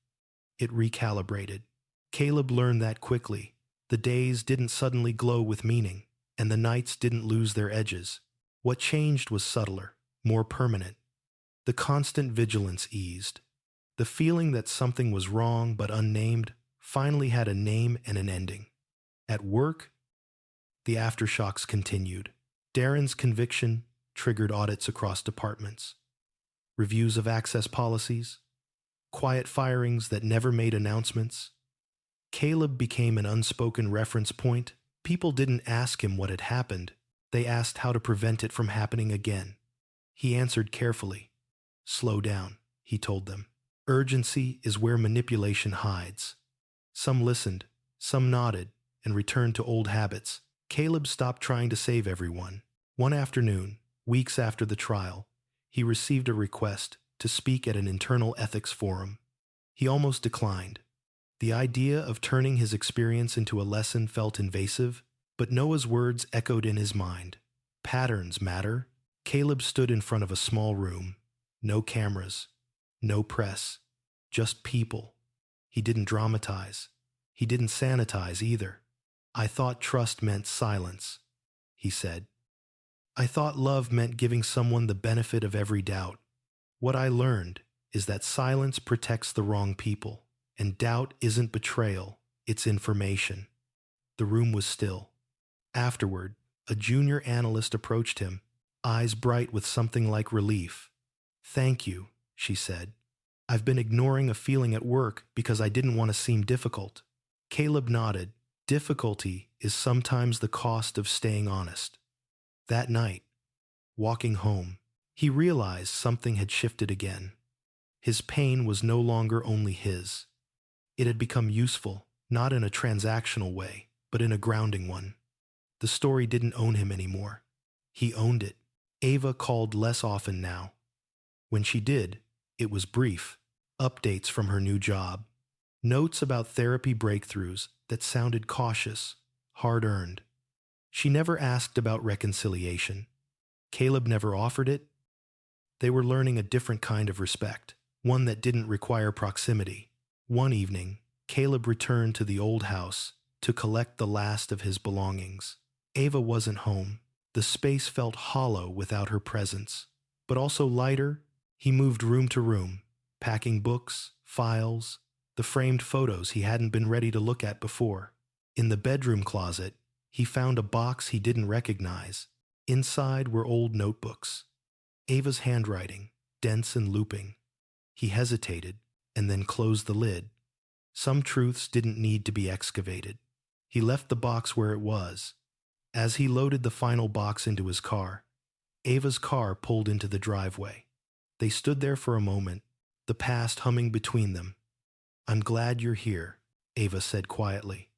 It recalibrated. Caleb learned that quickly. The days didn't suddenly glow with meaning, and the nights didn't lose their edges. What changed was subtler, more permanent. The constant vigilance eased. The feeling that something was wrong but unnamed finally had a name and an ending. At work, the aftershocks continued. Darren's conviction triggered audits across departments, reviews of access policies, quiet firings that never made announcements. Caleb became an unspoken reference point. People didn't ask him what had happened. They asked how to prevent it from happening again. He answered carefully. "Slow down," he told them. "Urgency is where manipulation hides." Some listened, some nodded, and returned to old habits. Caleb stopped trying to save everyone. One afternoon, weeks after the trial, he received a request to speak at an internal ethics forum. He almost declined. The idea of turning his experience into a lesson felt invasive, but Noah's words echoed in his mind. Patterns matter. Caleb stood in front of a small room. No cameras, no press, just people. He didn't dramatize. He didn't sanitize either. "I thought trust meant silence," he said. "I thought love meant giving someone the benefit of every doubt. What I learned is that silence protects the wrong people, and doubt isn't betrayal, it's information." The room was still. Afterward, a junior analyst approached him, eyes bright with something like relief. "Thank you," she said. "I've been ignoring a feeling at work because I didn't want to seem difficult." Caleb nodded. Difficulty is sometimes the cost of staying honest. That night, walking home, he realized something had shifted again. His pain was no longer only his. It had become useful, not in a transactional way, but in a grounding one. The story didn't own him anymore. He owned it. Ava called less often now. When she did, it was brief. Updates from her new job. Notes about therapy breakthroughs that sounded cautious, hard-earned. She never asked about reconciliation. Caleb never offered it. They were learning a different kind of respect, one that didn't require proximity. One evening, Caleb returned to the old house to collect the last of his belongings. Ava wasn't home. The space felt hollow without her presence, but also lighter. He moved room to room, packing books, files, the framed photos he hadn't been ready to look at before. In the bedroom closet, he found a box he didn't recognize. Inside were old notebooks. Ava's handwriting, dense and looping. He hesitated and then closed the lid. Some truths didn't need to be excavated. He left the box where it was. As he loaded the final box into his car, Ava's car pulled into the driveway. They stood there for a moment, the past humming between them. "I'm glad you're here," Ava said quietly.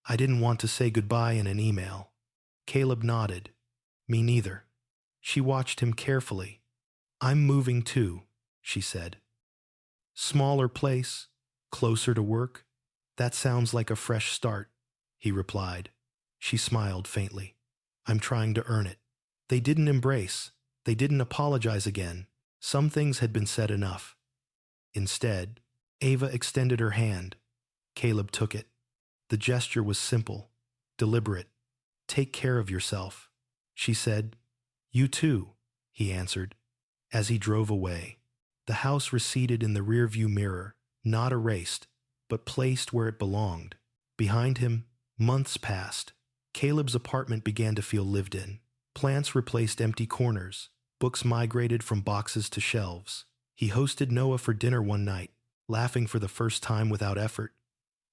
"I didn't want to say goodbye in an email." Caleb nodded. "Me neither." She watched him carefully. "I'm moving too," she said. "Smaller place, closer to work? That sounds like a fresh start," he replied. She smiled faintly. "I'm trying to earn it." They didn't embrace. They didn't apologize again. Some things had been said enough. Instead, Ava extended her hand. Caleb took it. The gesture was simple, deliberate. "Take care of yourself," she said. "You too," he answered. As he drove away, the house receded in the rearview mirror, not erased, but placed where it belonged. Behind him, months passed. Caleb's apartment began to feel lived in. Plants replaced empty corners. Books migrated from boxes to shelves. He hosted Noah for dinner one night, laughing for the first time without effort.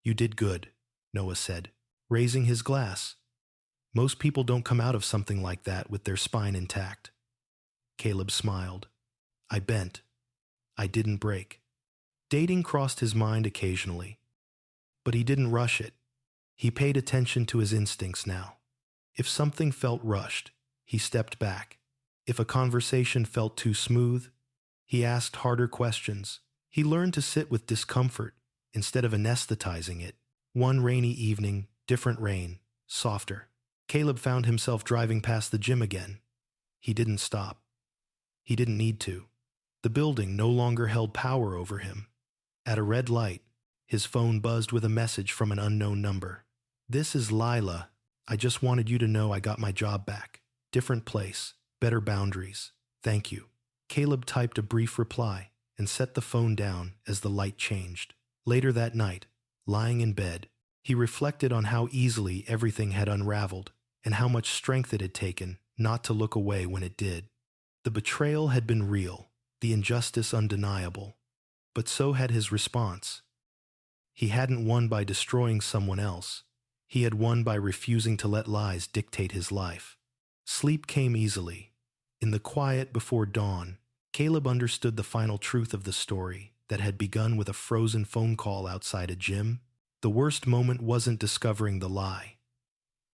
"You did good," Noah said, raising his glass. "Most people don't come out of something like that with their spine intact." Caleb smiled. "I bent. I didn't break." Dating crossed his mind occasionally, but he didn't rush it. He paid attention to his instincts now. If something felt rushed, he stepped back. If a conversation felt too smooth, he asked harder questions. He learned to sit with discomfort instead of anesthetizing it. One rainy evening, different rain, softer. Caleb found himself driving past the gym again. He didn't stop. He didn't need to. The building no longer held power over him. At a red light, his phone buzzed with a message from an unknown number. "This is Lila. I just wanted you to know I got my job back. Different place, better boundaries. Thank you." Caleb typed a brief reply and set the phone down as the light changed. Later that night, lying in bed, he reflected on how easily everything had unraveled and how much strength it had taken not to look away when it did. The betrayal had been real, the injustice undeniable, but so had his response. He hadn't won by destroying someone else. He had won by refusing to let lies dictate his life. Sleep came easily. In the quiet before dawn, Caleb understood the final truth of the story that had begun with a frozen phone call outside a gym. The worst moment wasn't discovering the lie.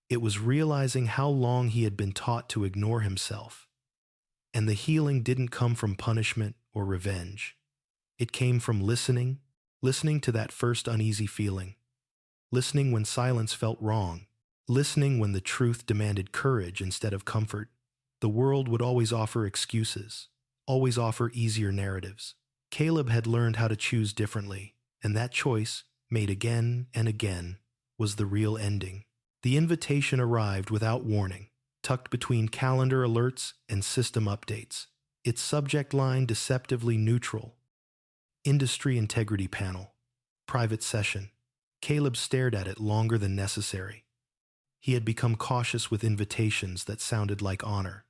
It was realizing how long he had been taught to ignore himself. And the healing didn't come from punishment or revenge. It came from listening to that first uneasy feeling, listening when silence felt wrong, listening when the truth demanded courage instead of comfort. The world would always offer excuses, always offer easier narratives. Caleb had learned how to choose differently, and that choice, made again and again, was the real ending. The invitation arrived without warning, tucked between calendar alerts and system updates. Its subject line deceptively neutral. Industry Integrity Panel. Private session. Caleb stared at it longer than necessary. He had become cautious with invitations that sounded like honor.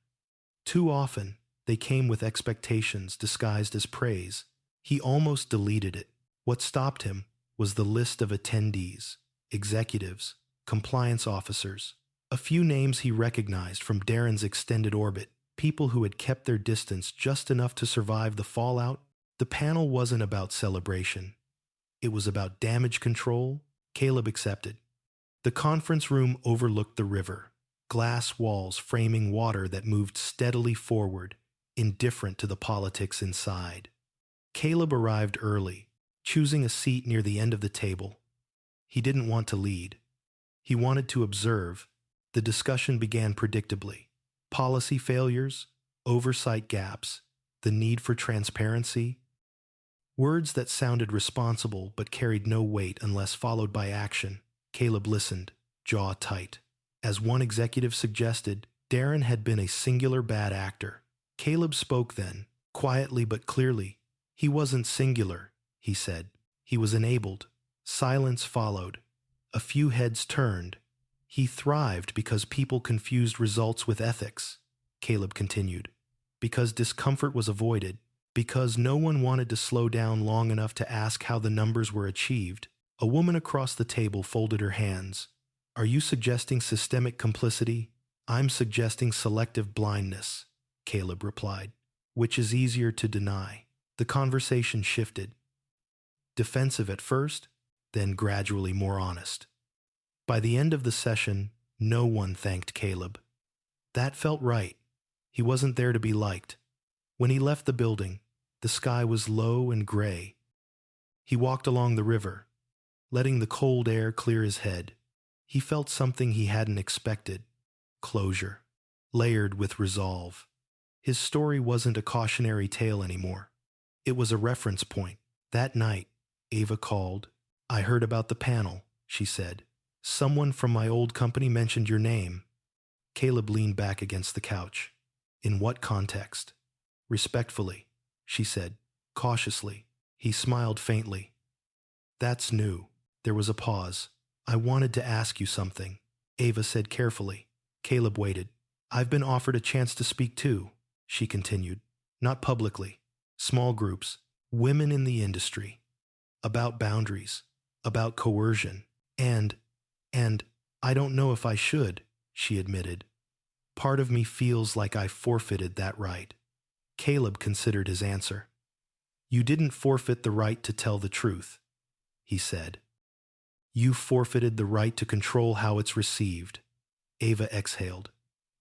Too often, they came with expectations disguised as praise. He almost deleted it. What stopped him was the list of attendees, executives, compliance officers. A few names he recognized from Darren's extended orbit, people who had kept their distance just enough to survive the fallout. The panel wasn't about celebration. It was about damage control. Caleb accepted. The conference room overlooked the river, glass walls framing water that moved steadily forward, indifferent to the politics inside. Caleb arrived early, choosing a seat near the end of the table. He didn't want to lead. He wanted to observe. The discussion began predictably. Policy failures, oversight gaps, the need for transparency. Words that sounded responsible but carried no weight unless followed by action. Caleb listened, jaw tight. As one executive suggested, Darren had been a singular bad actor. Caleb spoke then, quietly but clearly. He wasn't singular, he said. He was enabled. Silence followed. A few heads turned. He thrived because people confused results with ethics, Caleb continued. Because discomfort was avoided. Because no one wanted to slow down long enough to ask how the numbers were achieved. A woman across the table folded her hands. Are you suggesting systemic complicity? I'm suggesting selective blindness, Caleb replied. Which is easier to deny? The conversation shifted. Defensive at first, then gradually more honest. By the end of the session, no one thanked Caleb. That felt right. He wasn't there to be liked. When he left the building, the sky was low and gray. He walked along the river, letting the cold air clear his head. He felt something he hadn't expected. Closure, layered with resolve. His story wasn't a cautionary tale anymore. It was a reference point. That night, Ava called. I heard about the panel, she said. Someone from my old company mentioned your name. Caleb leaned back against the couch. In what context? Respectfully, she said, cautiously. He smiled faintly. That's new. There was a pause. I wanted to ask you something, Ava said carefully. Caleb waited. I've been offered a chance to speak too, she continued. Not publicly. Small groups. Women in the industry. About boundaries. About coercion. And I don't know if I should, she admitted. Part of me feels like I forfeited that right. Caleb considered his answer. You didn't forfeit the right to tell the truth, he said. You forfeited the right to control how it's received. Ava exhaled.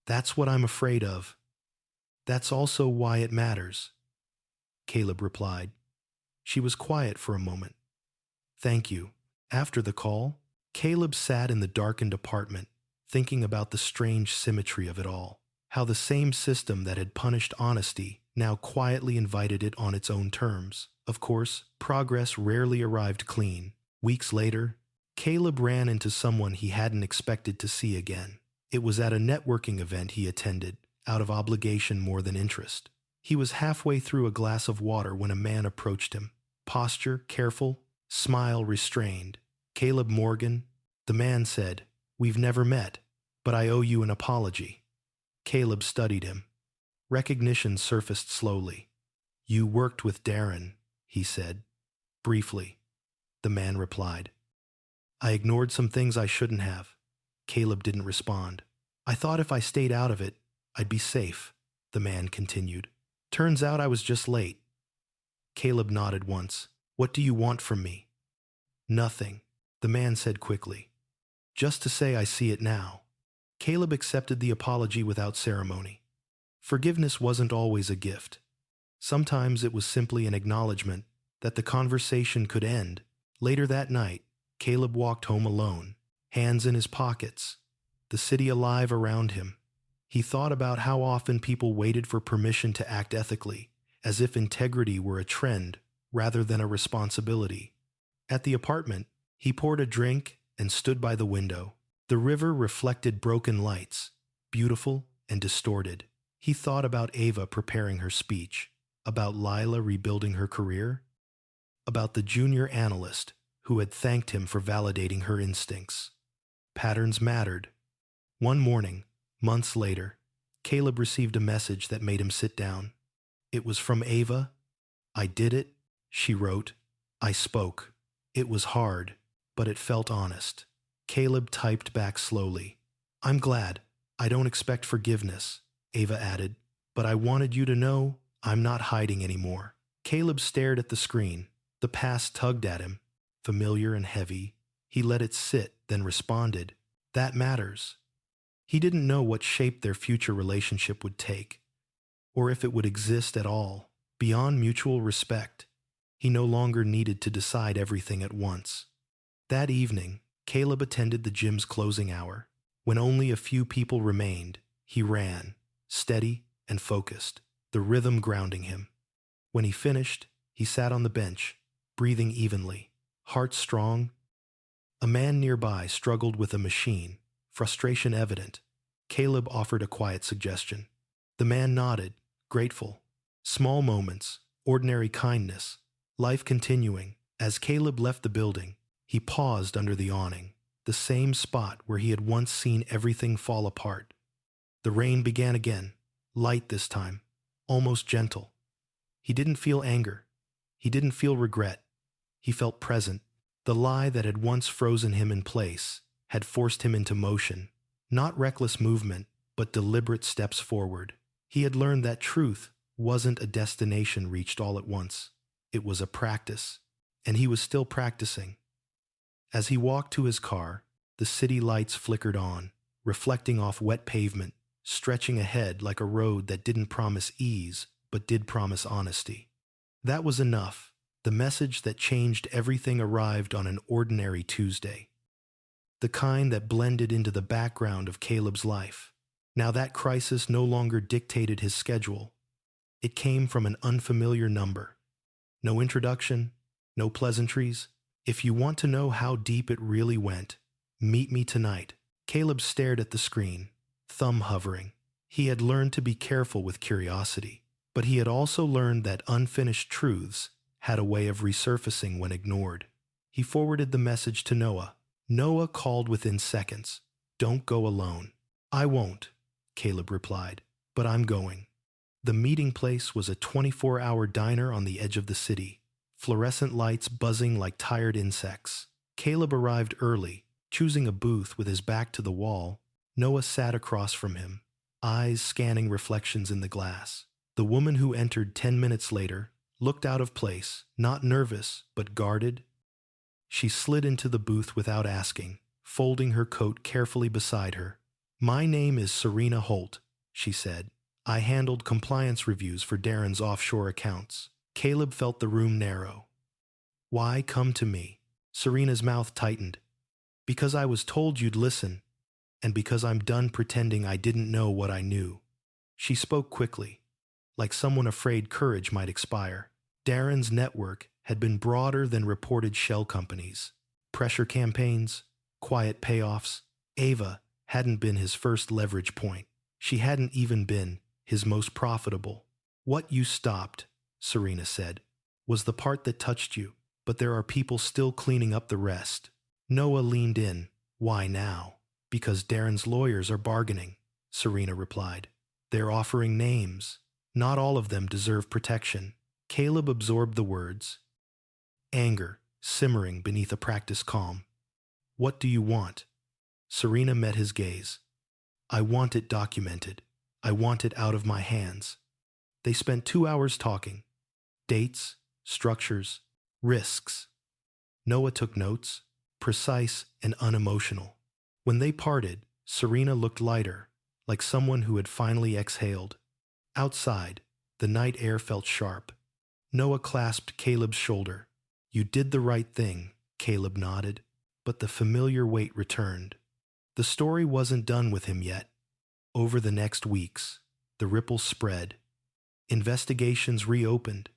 That's what I'm afraid of. That's also why it matters, Caleb replied. She was quiet for a moment. Thank you. After the call, Caleb sat in the darkened apartment, thinking about the strange symmetry of it all. How the same system that had punished honesty now quietly invited it on its own terms. Of course, progress rarely arrived clean. Weeks later, Caleb ran into someone he hadn't expected to see again. It was at a networking event he attended, out of obligation more than interest. He was halfway through a glass of water when a man approached him. Posture careful, smile restrained. Caleb Morgan, the man said, We've never met, but I owe you an apology. Caleb studied him. Recognition surfaced slowly. You worked with Darren, he said. Briefly, the man replied. I ignored some things I shouldn't have. Caleb didn't respond. I thought if I stayed out of it, I'd be safe, the man continued. Turns out I was just late. Caleb nodded once. What do you want from me? Nothing, the man said quickly. Just to say I see it now. Caleb accepted the apology without ceremony. Forgiveness wasn't always a gift. Sometimes it was simply an acknowledgement that the conversation could end. Later that night, Caleb walked home alone, hands in his pockets, the city alive around him. He thought about how often people waited for permission to act ethically, as if integrity were a trend rather than a responsibility. At the apartment, he poured a drink and stood by the window. The river reflected broken lights, beautiful and distorted. He thought about Ava preparing her speech, about Lila rebuilding her career, about the junior analyst who had thanked him for validating her instincts. Patterns mattered. One morning, months later, Caleb received a message that made him sit down. It was from Ava. I did it, she wrote. I spoke. It was hard, but it felt honest. Caleb typed back slowly. I'm glad. I don't expect forgiveness, Ava added, but I wanted you to know I'm not hiding anymore. Caleb stared at the screen. The past tugged at him, familiar and heavy. He let it sit, then responded, That matters. He didn't know what shape their future relationship would take, or if it would exist at all. Beyond mutual respect, he no longer needed to decide everything at once. That evening, Caleb attended the gym's closing hour. When only a few people remained, he ran, steady and focused, the rhythm grounding him. When he finished, he sat on the bench, breathing evenly, heart strong. A man nearby struggled with a machine, frustration evident. Caleb offered a quiet suggestion. The man nodded, grateful. Small moments, ordinary kindness, life continuing. As Caleb left the building, he paused under the awning, the same spot where he had once seen everything fall apart. The rain began again, light this time, almost gentle. He didn't feel anger. He didn't feel regret. He felt present. The lie that had once frozen him in place had forced him into motion, not reckless movement, but deliberate steps forward. He had learned that truth wasn't a destination reached all at once. It was a practice, and he was still practicing. As he walked to his car, the city lights flickered on, reflecting off wet pavement, stretching ahead like a road that didn't promise ease, but did promise honesty. That was enough. The message that changed everything arrived on an ordinary Tuesday. The kind that blended into the background of Caleb's life. Now that crisis no longer dictated his schedule. It came from an unfamiliar number. No introduction, no pleasantries. If you want to know how deep it really went, meet me tonight. Caleb stared at the screen, thumb hovering. He had learned to be careful with curiosity, but he had also learned that unfinished truths had a way of resurfacing when ignored. He forwarded the message to Noah. Noah called within seconds. "Don't go alone." "I won't," Caleb replied, "but I'm going." The meeting place was a 24-hour diner on the edge of the city, fluorescent lights buzzing like tired insects. Caleb arrived early, choosing a booth with his back to the wall. Noah sat across from him, eyes scanning reflections in the glass. The woman who entered 10 minutes later looked out of place, not nervous, but guarded. She slid into the booth without asking, folding her coat carefully beside her. "My name is Serena Holt," she said. "I handled compliance reviews for Darren's offshore accounts." Caleb felt the room narrow. "Why come to me?" Serena's mouth tightened. "Because I was told you'd listen, and because I'm done pretending I didn't know what I knew." She spoke quickly, like someone afraid courage might expire. Darren's network had been broader than reported shell companies. Pressure campaigns, quiet payoffs. Ava hadn't been his first leverage point. She hadn't even been his most profitable. "What you stopped," Serena said, "was the part that touched you, but there are people still cleaning up the rest." Noah leaned in. "Why now?" "Because Darren's lawyers are bargaining," Serena replied. "They're offering names. Not all of them deserve protection." Caleb absorbed the words, anger simmering beneath a practiced calm. "What do you want?" Serena met his gaze. "I want it documented. I want it out of my hands." They spent 2 hours talking. Dates, structures, risks. Noah took notes, precise and unemotional. When they parted, Serena looked lighter, like someone who had finally exhaled. Outside, the night air felt sharp. Noah clasped Caleb's shoulder. "You did the right thing," Caleb nodded, but the familiar weight returned. The story wasn't done with him yet. Over the next weeks, the ripples spread. Investigations reopened.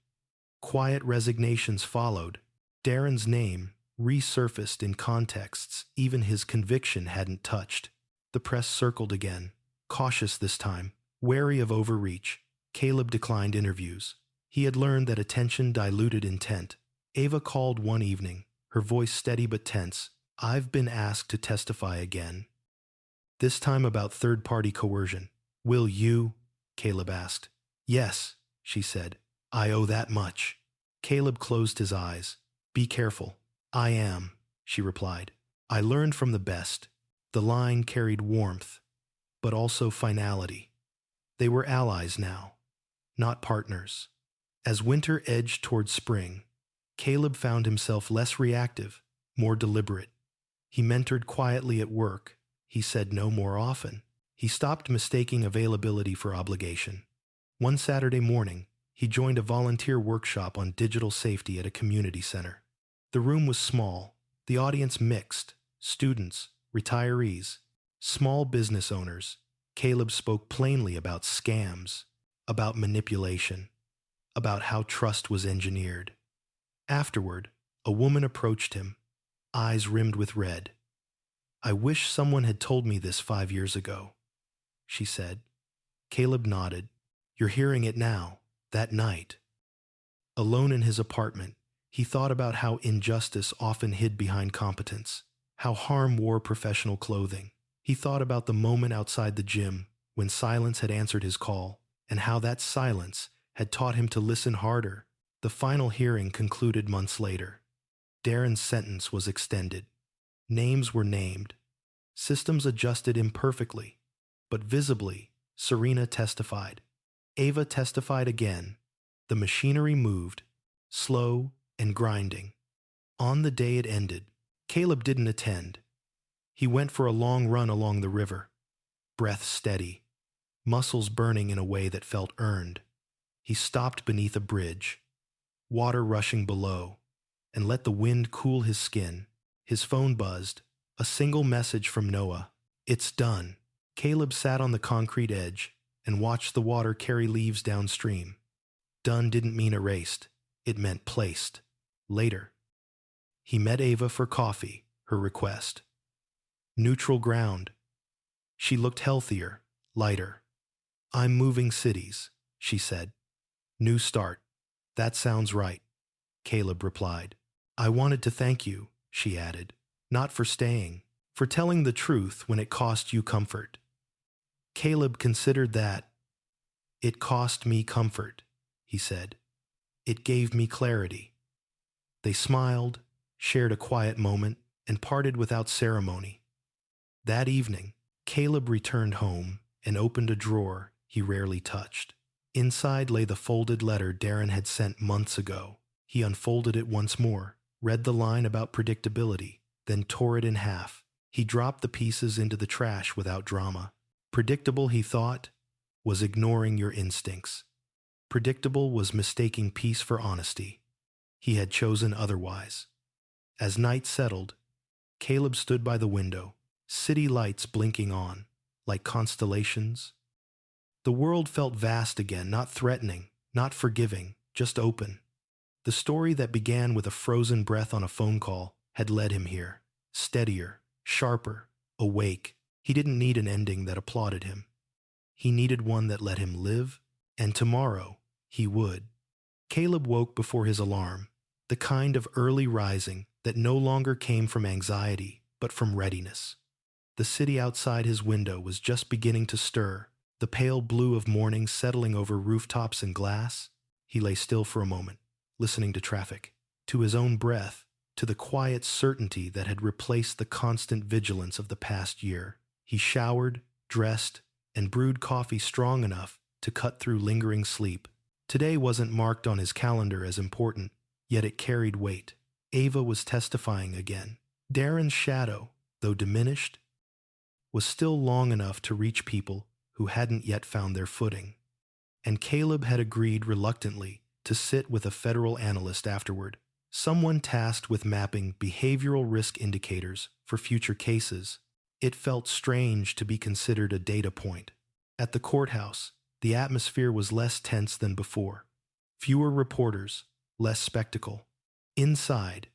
Quiet resignations followed. Darren's name resurfaced in contexts even his conviction hadn't touched. The press circled again, cautious this time, wary of overreach. Caleb declined interviews. He had learned that attention diluted intent. Ava called one evening, her voice steady but tense. "I've been asked to testify again. This time about third-party coercion." "Will you?" Caleb asked. "Yes," she said. "I owe that much." Caleb closed his eyes. "Be careful." "I am," she replied. "I learned from the best." The line carried warmth, but also finality. They were allies now, not partners. As winter edged toward spring, Caleb found himself less reactive, more deliberate. He mentored quietly at work. He said no more often. He stopped mistaking availability for obligation. One Saturday morning, he joined a volunteer workshop on digital safety at a community center. The room was small, the audience mixed, students, retirees, small business owners. Caleb spoke plainly about scams, about manipulation, about how trust was engineered. Afterward, a woman approached him, eyes rimmed with red. "I wish someone had told me this 5 years ago," she said. Caleb nodded. "You're hearing it now, that night." Alone in his apartment, he thought about how injustice often hid behind competence, how harm wore professional clothing. He thought about the moment outside the gym when silence had answered his call, and how that silence had taught him to listen harder. The final hearing concluded months later. Darren's sentence was extended. Names were named. Systems adjusted imperfectly, but visibly. Serena testified. Ava testified again. The machinery moved, slow and grinding. On the day it ended, Caleb didn't attend. He went for a long run along the river, breath steady, muscles burning in a way that felt earned. He stopped beneath a bridge, water rushing below, and let the wind cool his skin. His phone buzzed, a single message from Noah. "It's done." Caleb sat on the concrete edge and watched the water carry leaves downstream. Done didn't mean erased, it meant placed. Later, he met Ava for coffee, her request. Neutral ground. She looked healthier, lighter. "I'm moving cities," she said. "New start." "That sounds right," Caleb replied. "I wanted to thank you," she added, "not for staying, for telling the truth when it cost you comfort." Caleb considered that. "It cost me comfort," he said. "It gave me clarity." They smiled, shared a quiet moment, and parted without ceremony. That evening, Caleb returned home and opened a drawer he rarely touched. Inside lay the folded letter Darren had sent months ago. He unfolded it once more, read the line about predictability, then tore it in half. He dropped the pieces into the trash without drama. Predictable, he thought, was ignoring your instincts. Predictable was mistaking peace for honesty. He had chosen otherwise. As night settled, Caleb stood by the window, city lights blinking on, like constellations. The world felt vast again, not threatening, not forgiving, just open. The story that began with a frozen breath on a phone call had led him here, steadier, sharper, awake. He didn't need an ending that applauded him. He needed one that let him live, and tomorrow he would. Caleb woke before his alarm, the kind of early rising that no longer came from anxiety, but from readiness. The city outside his window was just beginning to stir, the pale blue of morning settling over rooftops and glass. He lay still for a moment, listening to traffic, to his own breath, to the quiet certainty that had replaced the constant vigilance of the past year. He showered, dressed, and brewed coffee strong enough to cut through lingering sleep. Today wasn't marked on his calendar as important, yet it carried weight. Ava was testifying again. Darren's shadow, though diminished, was still long enough to reach people who hadn't yet found their footing. And Caleb had agreed reluctantly to sit with a federal analyst afterward, someone tasked with mapping behavioral risk indicators for future cases. It felt strange to be considered a data point. At the courthouse, the atmosphere was less tense than before. Fewer reporters, less spectacle. Inside,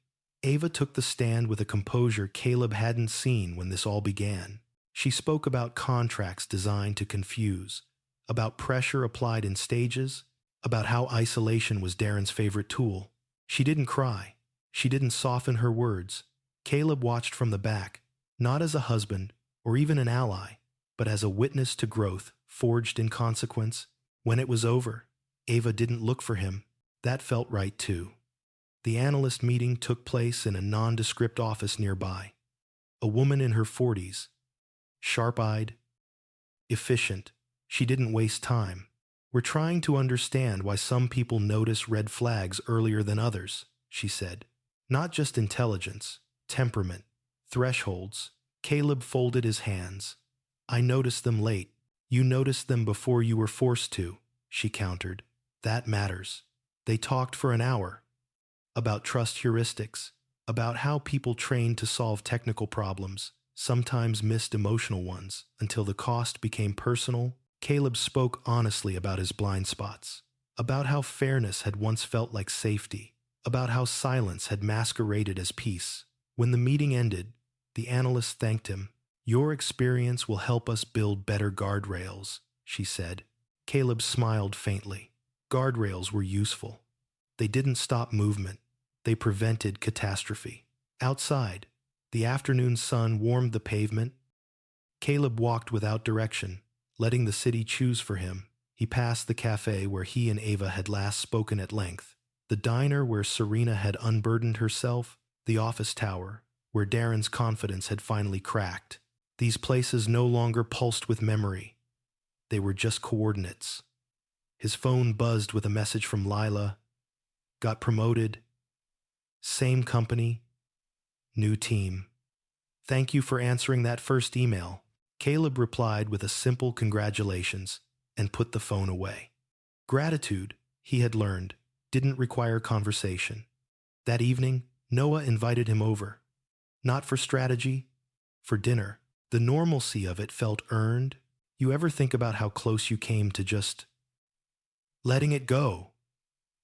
Ava took the stand with a composure Caleb hadn't seen when this all began. She spoke about contracts designed to confuse, about pressure applied in stages, about how isolation was Darren's favorite tool. She didn't cry. She didn't soften her words. Caleb watched from the back, not as a husband or even an ally, but as a witness to growth forged in consequence. When it was over, Ava didn't look for him. That felt right too. The analyst meeting took place in a nondescript office nearby. A woman in her 40s, sharp-eyed, efficient. She didn't waste time. "We're trying to understand why some people notice red flags earlier than others," she said. "Not just intelligence, temperament, thresholds." Caleb folded his hands. "I noticed them late. You noticed them before you were forced to," she countered. "That matters." They talked for an hour. About trust heuristics, about how people trained to solve technical problems sometimes missed emotional ones until the cost became personal. Caleb spoke honestly about his blind spots, about how fairness had once felt like safety, about how silence had masqueraded as peace. When the meeting ended, the analyst thanked him. "Your experience will help us build better guardrails," she said. Caleb smiled faintly. Guardrails were useful. They didn't stop movement. They prevented catastrophe. Outside, the afternoon sun warmed the pavement. Caleb walked without direction, letting the city choose for him. He passed the cafe where he and Ava had last spoken at length, the diner where Serena had unburdened herself, the office tower where Darren's confidence had finally cracked. These places no longer pulsed with memory. They were just coordinates. His phone buzzed with a message from Lila. Got promoted. Same company. New team. Thank you for answering that first email. Caleb replied with a simple congratulations and put the phone away. Gratitude, he had learned, didn't require conversation. That evening, Noah invited him over. Not for strategy, for dinner. The normalcy of it felt earned. You ever think about how close you came to just letting it go?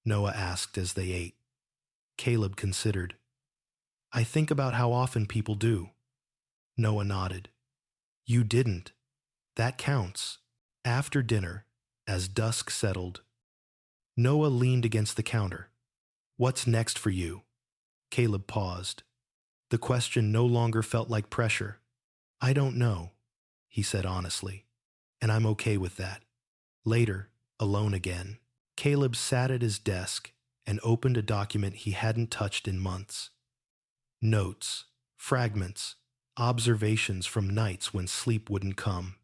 Noah asked as they ate. Caleb considered. I think about how often people do. Noah nodded. You didn't. That counts. After dinner, as dusk settled, Noah leaned against the counter. What's next for you? Caleb paused. The question no longer felt like pressure. I don't know, he said honestly, and I'm okay with that. Later, alone again, Caleb sat at his desk and opened a document he hadn't touched in months. Notes, fragments, observations from nights when sleep wouldn't come.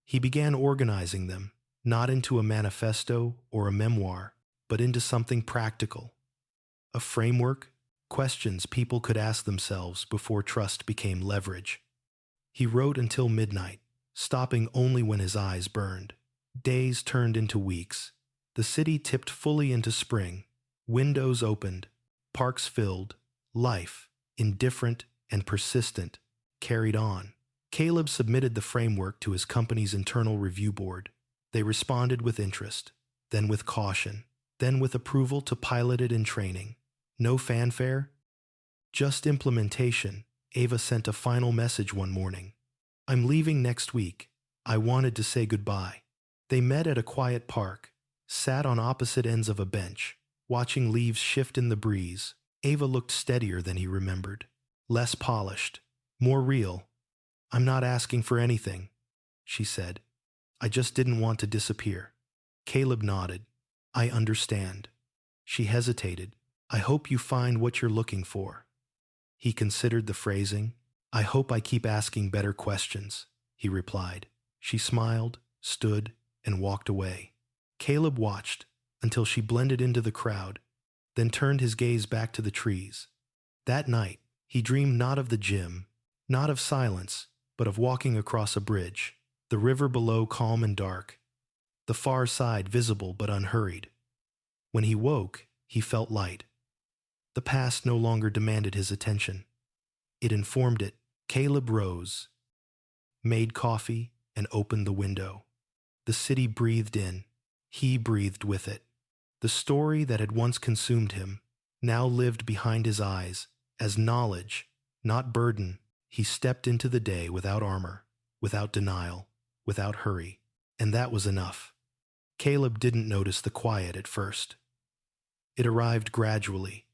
He began organizing them, not into a manifesto or a memoir, but into something practical. A framework, questions people could ask themselves before trust became leverage. He wrote until midnight, stopping only when his eyes burned. Days turned into weeks. The city tipped fully into spring. Windows opened, parks filled, life, indifferent and persistent, carried on. Caleb submitted the framework to his company's internal review board. They responded with interest, then with caution, then with approval to pilot it in training. No fanfare, just implementation. Ava sent a final message one morning. I'm leaving next week. I wanted to say goodbye. They met at a quiet park, sat on opposite ends of a bench, watching leaves shift in the breeze. Ava looked steadier than he remembered, less polished, more real. I'm not asking for anything, she said. I just didn't want to disappear. Caleb nodded. I understand. She hesitated. I hope you find what you're looking for. He considered the phrasing. I hope I keep asking better questions, he replied. She smiled, stood, and walked away. Caleb watched until she blended into the crowd, then turned his gaze back to the trees. That night, he dreamed not of the gym, not of silence, but of walking across a bridge, the river below calm and dark, the far side visible but unhurried. When he woke, he felt light. The past no longer demanded his attention. It informed it. Caleb rose, made coffee, and opened the window. The city breathed in. He breathed with it. The story that had once consumed him now lived behind his eyes as knowledge, not burden. He stepped into the day without armor, without denial, without hurry, and that was enough. Caleb didn't notice the quiet at first. It arrived gradually,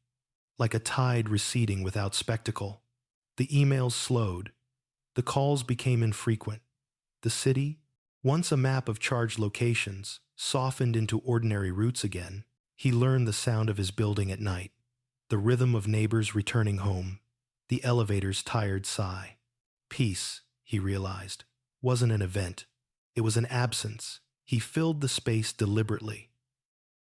like a tide receding without spectacle. The emails slowed. The calls became infrequent. The city, once a map of charged locations, softened into ordinary routes again. He learned the sound of his building at night, the rhythm of neighbors returning home, the elevator's tired sigh. Peace, he realized, wasn't an event. It was an absence. He filled the space deliberately.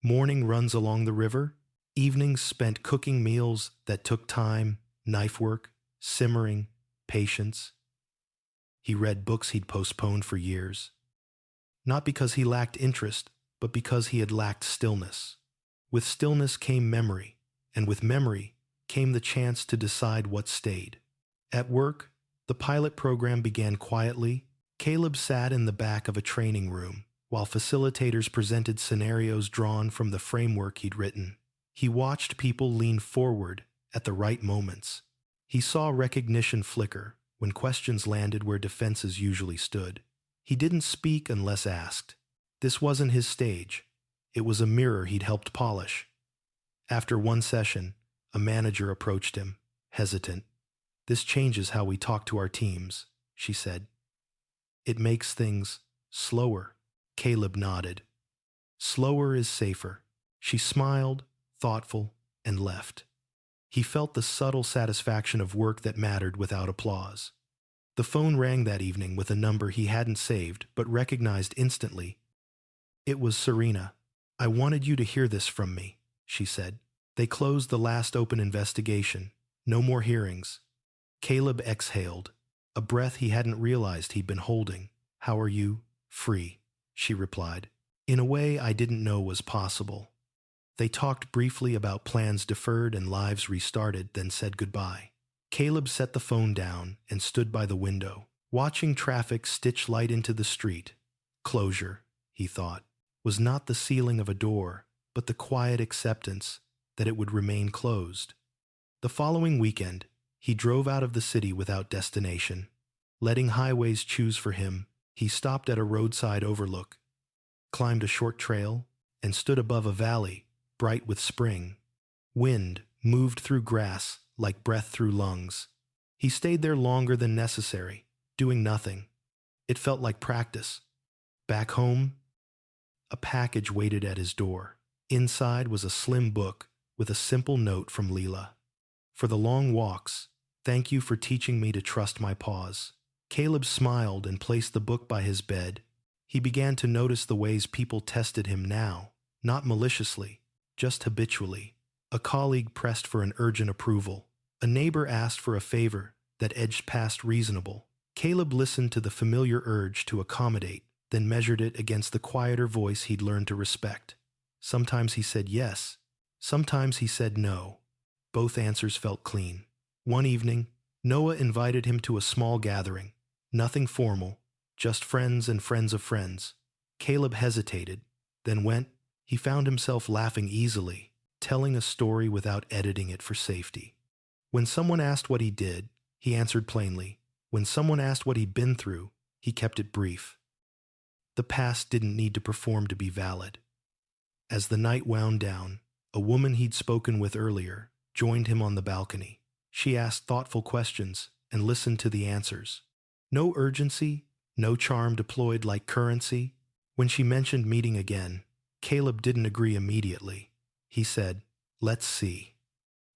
Morning runs along the river, evenings spent cooking meals that took time, knife work, simmering, patience. He read books he'd postponed for years. Not because he lacked interest, but because he had lacked stillness. With stillness came memory, and with memory came the chance to decide what stayed. At work, the pilot program began quietly. Caleb sat in the back of a training room, while facilitators presented scenarios drawn from the framework he'd written. He watched people lean forward at the right moments. He saw recognition flicker when questions landed where defenses usually stood. He didn't speak unless asked. This wasn't his stage. It was a mirror he'd helped polish. After one session, a manager approached him, hesitant. "This changes how we talk to our teams," she said. "It makes things slower." Caleb nodded. "Slower is safer." She smiled, thoughtful, and left. He felt the subtle satisfaction of work that mattered without applause. The phone rang that evening with a number he hadn't saved but recognized instantly. It was Serena. "I wanted you to hear this from me," she said. They closed the last open investigation. No more hearings. Caleb exhaled, a breath he hadn't realized he'd been holding. "How are you?" "Free," she replied. "In a way I didn't know was possible." They talked briefly about plans deferred and lives restarted, then said goodbye. Caleb set the phone down and stood by the window, watching traffic stitch light into the street. Closure, he thought, was not the sealing of a door, but the quiet acceptance that it would remain closed. The following weekend, he drove out of the city without destination. Letting highways choose for him, he stopped at a roadside overlook, climbed a short trail, and stood above a valley, bright with spring. Wind moved through grass like breath through lungs. He stayed there longer than necessary, doing nothing. It felt like practice. Back home, a package waited at his door. Inside was a slim book with a simple note from Leela. "For the long walks, thank you for teaching me to trust my pause." Caleb smiled and placed the book by his bed. He began to notice the ways people tested him now, not maliciously, just habitually. A colleague pressed for an urgent approval. A neighbor asked for a favor that edged past reasonable. Caleb listened to the familiar urge to accommodate, then measured it against the quieter voice he'd learned to respect. Sometimes he said yes, sometimes he said no. Both answers felt clean. One evening, Noah invited him to a small gathering. Nothing formal, just friends and friends of friends. Caleb hesitated, then went. He found himself laughing easily, telling a story without editing it for safety. When someone asked what he did, he answered plainly. When someone asked what he'd been through, he kept it brief. The past didn't need to perform to be valid. As the night wound down, a woman he'd spoken with earlier joined him on the balcony. She asked thoughtful questions and listened to the answers. No urgency, no charm deployed like currency. When she mentioned meeting again, Caleb didn't agree immediately. He said, "Let's see."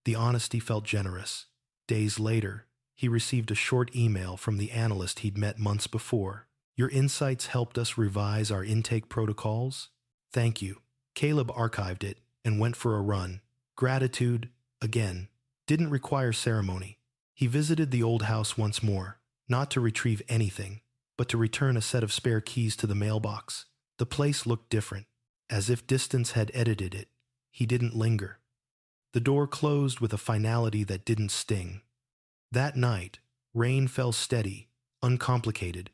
The honesty felt generous. Days later, he received a short email from the analyst he'd met months before. "Your insights helped us revise our intake protocols. Thank you." Caleb archived it and went for a run. Gratitude, again, didn't require ceremony. He visited the old house once more, not to retrieve anything, but to return a set of spare keys to the mailbox. The place looked different, as if distance had edited it. He didn't linger. The door closed with a finality that didn't sting. That night, rain fell steady, uncomplicated.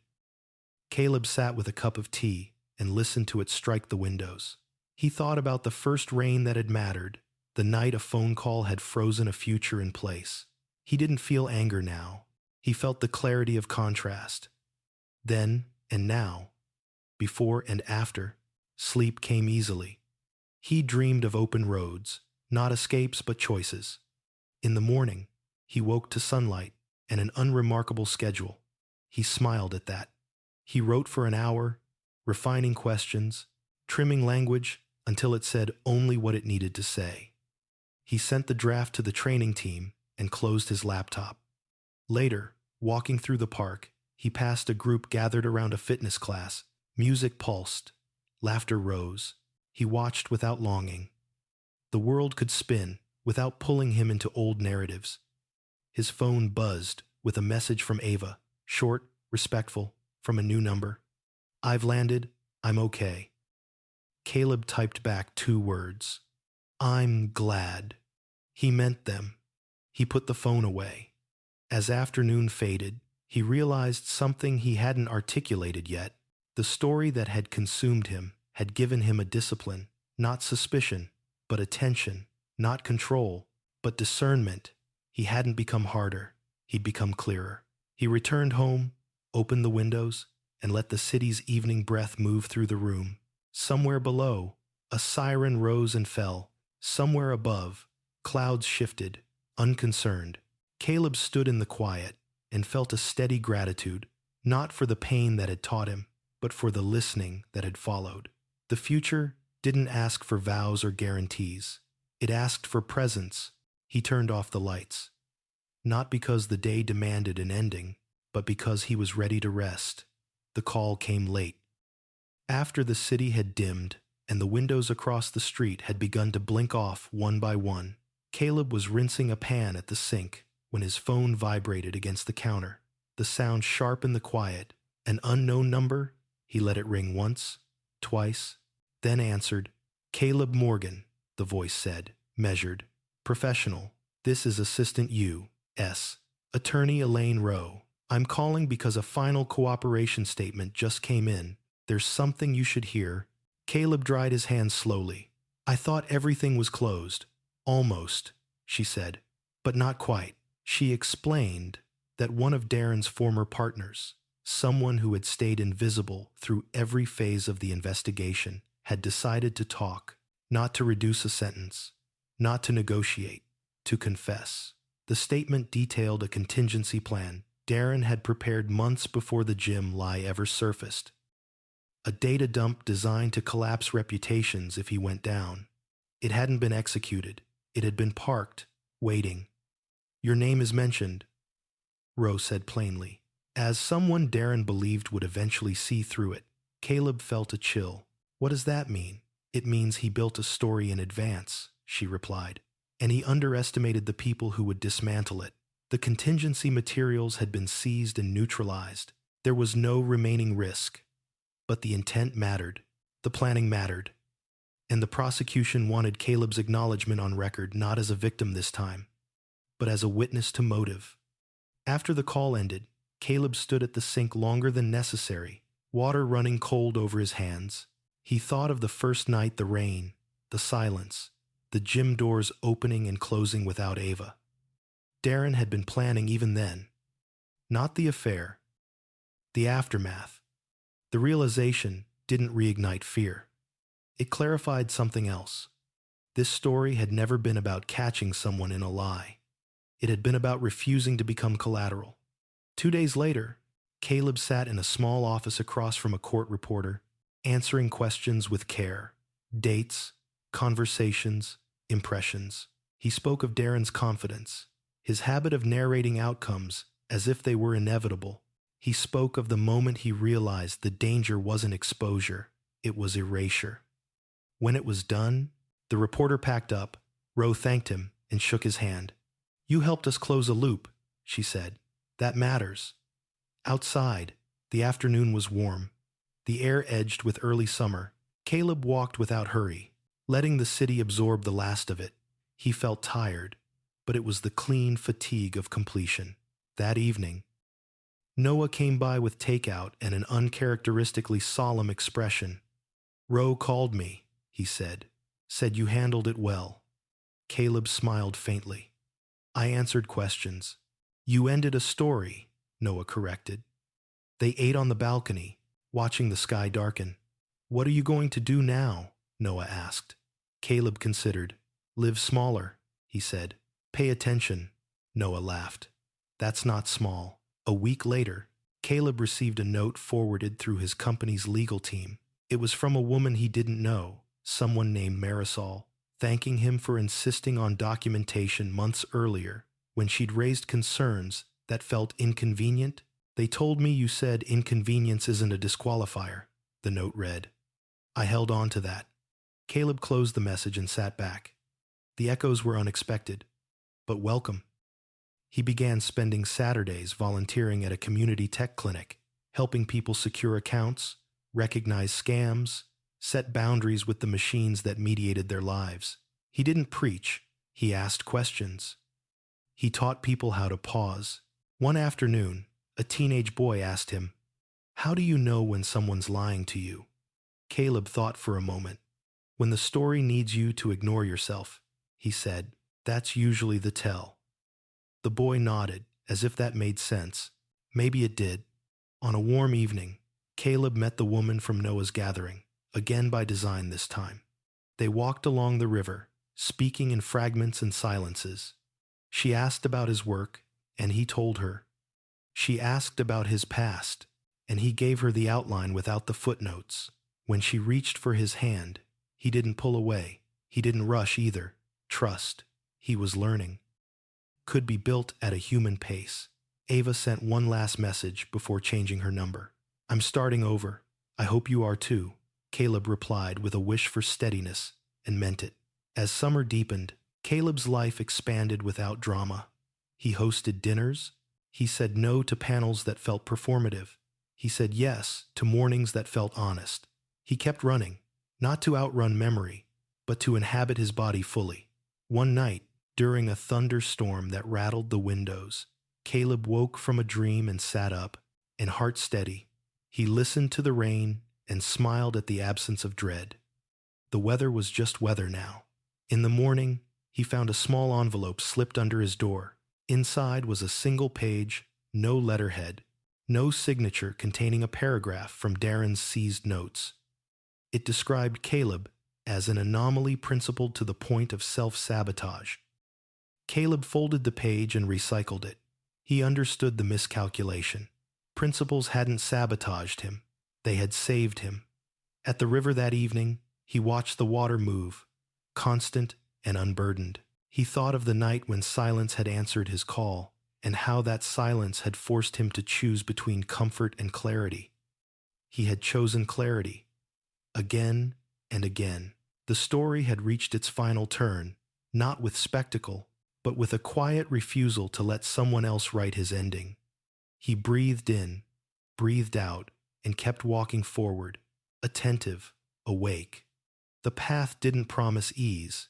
Caleb sat with a cup of tea and listened to it strike the windows. He thought about the first rain that had mattered, the night a phone call had frozen a future in place. He didn't feel anger now. He felt the clarity of contrast. Then and now, before and after, sleep came easily. He dreamed of open roads, not escapes but choices. In the morning, he woke to sunlight and an unremarkable schedule. He smiled at that. He wrote for an hour, refining questions, trimming language until it said only what it needed to say. He sent the draft to the training team and closed his laptop. Later, walking through the park, he passed a group gathered around a fitness class. Music pulsed. Laughter rose. He watched without longing. The world could spin without pulling him into old narratives. His phone buzzed with a message from Ava, short, respectful, from a new number. "I've landed. I'm okay." Caleb typed back 2 words. "I'm glad." He meant them. He put the phone away. As afternoon faded, he realized something he hadn't articulated yet. The story that had consumed him had given him a discipline, not suspicion, but attention, not control, but discernment. He hadn't become harder. He'd become clearer. He returned home, opened the windows, and let the city's evening breath move through the room. Somewhere below, a siren rose and fell, Somewhere above, clouds shifted, unconcerned. Caleb stood in the quiet and felt a steady gratitude, not for the pain that had taught him, but for the listening that had followed. The future didn't ask for vows or guarantees. It asked for presence. He turned off the lights, not because the day demanded an ending, but because he was ready to rest. The call came late. After the city had dimmed and the windows across the street had begun to blink off one by one, Caleb was rinsing a pan at the sink when his phone vibrated against the counter. The sound sharp in the quiet. An unknown number? He let it ring once, twice, then answered. "Caleb Morgan," the voice said, measured. "Professional. This is Assistant U.S. Attorney Elaine Rowe. I'm calling because a final cooperation statement just came in. There's something you should hear." Caleb dried his hands slowly. "I thought everything was closed." "Almost," she said. "But not quite." She explained that one of Darren's former partners, someone who had stayed invisible through every phase of the investigation, had decided to talk, not to reduce a sentence, not to negotiate, to confess. The statement detailed a contingency plan Darren had prepared months before the gym lie ever surfaced. A data dump designed to collapse reputations if he went down. It hadn't been executed. It had been parked, waiting. "Your name is mentioned," Rowe said plainly. As someone Darren believed would eventually see through it, Caleb felt a chill. "What does that mean?" "It means he built a story in advance," she replied, "and he underestimated the people who would dismantle it. The contingency materials had been seized and neutralized. There was no remaining risk. But the intent mattered. The planning mattered. And the prosecution wanted Caleb's acknowledgement on record not as a victim this time, but as a witness to motive. After the call ended, Caleb stood at the sink longer than necessary, water running cold over his hands. He thought of the first night, the rain, the silence, the gym doors opening and closing without Ava. Darren had been planning even then. Not the affair, the aftermath. The realization didn't reignite fear. It clarified something else. This story had never been about catching someone in a lie. It had been about refusing to become collateral. 2 days later, Caleb sat in a small office across from a court reporter, answering questions with care. Dates, conversations, impressions. He spoke of Darren's confidence, his habit of narrating outcomes as if they were inevitable. He spoke of the moment he realized the danger wasn't exposure, it was erasure. When it was done, the reporter packed up. Rowe thanked him and shook his hand. "You helped us close a loop," she said. "That matters." Outside, the afternoon was warm. The air edged with early summer. Caleb walked without hurry, letting the city absorb the last of it. He felt tired, but it was the clean fatigue of completion. That evening, Noah came by with takeout and an uncharacteristically solemn expression. "Rowe called me," he said. "Said you handled it well." Caleb smiled faintly. "I answered questions." "You ended a story," Noah corrected. They ate on the balcony, watching the sky darken. "What are you going to do now?" Noah asked. Caleb considered. "Live smaller," he said. "Pay attention," Noah laughed. "That's not small." A week later, Caleb received a note forwarded through his company's legal team. It was from a woman he didn't know, someone named Marisol, thanking him for insisting on documentation months earlier when she'd raised concerns that felt inconvenient. "They told me you said inconvenience isn't a disqualifier," the note read. I held on to that. Caleb closed the message and sat back. The echoes were unexpected, but welcome. He began spending Saturdays volunteering at a community tech clinic, helping people secure accounts, recognize scams, set boundaries with the machines that mediated their lives. He didn't preach, he asked questions. He taught people how to pause. One afternoon, a teenage boy asked him, "How do you know when someone's lying to you?" Caleb thought for a moment. "When the story needs you to ignore yourself," he said. "That's usually the tell." The boy nodded, as if that made sense. Maybe it did. On a warm evening, Caleb met the woman from Noah's gathering, again by design this time. They walked along the river, speaking in fragments and silences. She asked about his work, and he told her. She asked about his past, and he gave her the outline without the footnotes. When she reached for his hand, he didn't pull away. He didn't rush either. Trust. He was learning. Could be built at a human pace. Ava sent one last message before changing her number. I'm starting over. I hope you are too. Caleb replied with a wish for steadiness, and meant it. As summer deepened, Caleb's life expanded without drama. He hosted dinners. He said no to panels that felt performative. He said yes to mornings that felt honest. He kept running, not to outrun memory, but to inhabit his body fully. One night, during a thunderstorm that rattled the windows, Caleb woke from a dream and sat up, and heart steady. He listened to the rain and smiled at the absence of dread. The weather was just weather now. In the morning, he found a small envelope slipped under his door. Inside was a single page, no letterhead, no signature containing a paragraph from Darren's seized notes. It described Caleb as an anomaly principled to the point of self-sabotage. Caleb folded the page and recycled it. He understood the miscalculation. Principles hadn't sabotaged him. They had saved him. At the river that evening, he watched the water move, constant and unburdened. He thought of the night when silence had answered his call, and how that silence had forced him to choose between comfort and clarity. He had chosen clarity. Again and again. The story had reached its final turn, not with spectacle, but with a quiet refusal to let someone else write his ending. He breathed in, breathed out, and kept walking forward, attentive, awake. The path didn't promise ease.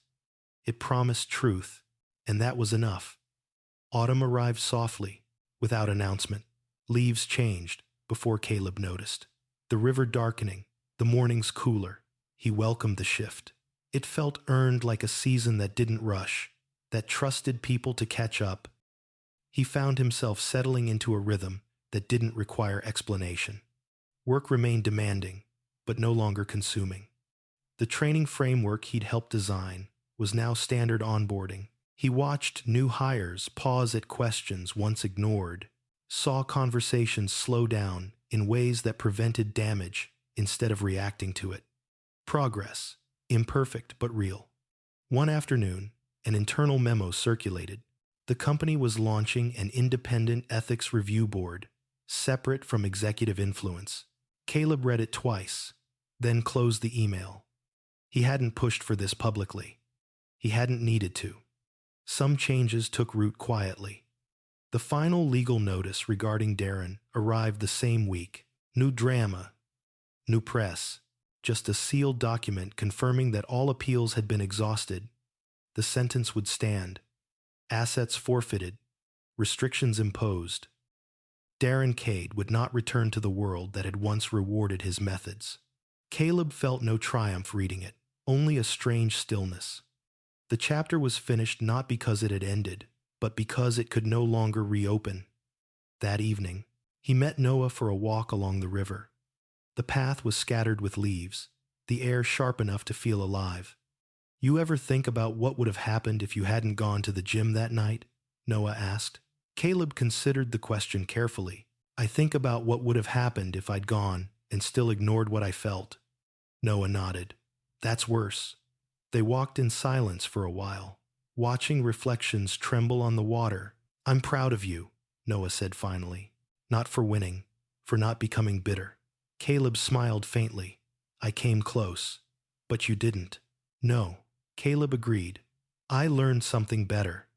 It promised truth, and that was enough. Autumn arrived softly, without announcement. Leaves changed before Caleb noticed. The river darkening, the mornings cooler. He welcomed the shift. It felt earned, like a season that didn't rush, that trusted people to catch up. He found himself settling into a rhythm that didn't require explanation. Work remained demanding, but no longer consuming. The training framework he'd helped design was now standard onboarding. He watched new hires pause at questions once ignored, saw conversations slow down in ways that prevented damage instead of reacting to it. Progress, imperfect but real. One afternoon, an internal memo circulated. The company was launching an independent ethics review board, separate from executive influence. Caleb read it twice, then closed the email. He hadn't pushed for this publicly. He hadn't needed to. Some changes took root quietly. The final legal notice regarding Darren arrived the same week. New drama, new press, just a sealed document confirming that all appeals had been exhausted. The sentence would stand. Assets forfeited, restrictions imposed. Darren Cade would not return to the world that had once rewarded his methods. Caleb felt no triumph reading it, only a strange stillness. The chapter was finished not because it had ended, but because it could no longer reopen. That evening, he met Noah for a walk along the river. The path was scattered with leaves, the air sharp enough to feel alive. "You ever think about what would have happened if you hadn't gone to the gym that night?" Noah asked. Caleb considered the question carefully. "I think about what would have happened if I'd gone and still ignored what I felt." Noah nodded. "That's worse." They walked in silence for a while, watching reflections tremble on the water. "I'm proud of you," Noah said finally. "Not for winning, for not becoming bitter." Caleb smiled faintly. "I came close, but you didn't." "No," Caleb agreed. "I learned something better."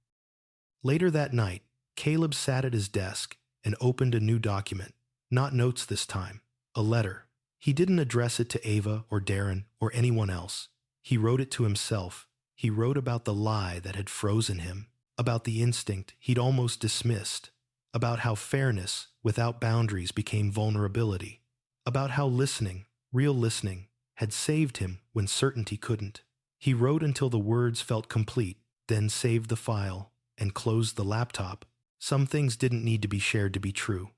Later that night, Caleb sat at his desk and opened a new document. Not notes this time, a letter. He didn't address it to Ava or Darren or anyone else. He wrote it to himself. He wrote about the lie that had frozen him, about the instinct he'd almost dismissed, about how fairness without boundaries became vulnerability, about how listening, real listening, had saved him when certainty couldn't. He wrote until the words felt complete, then saved the file and closed the laptop. Some things didn't need to be shared to be true.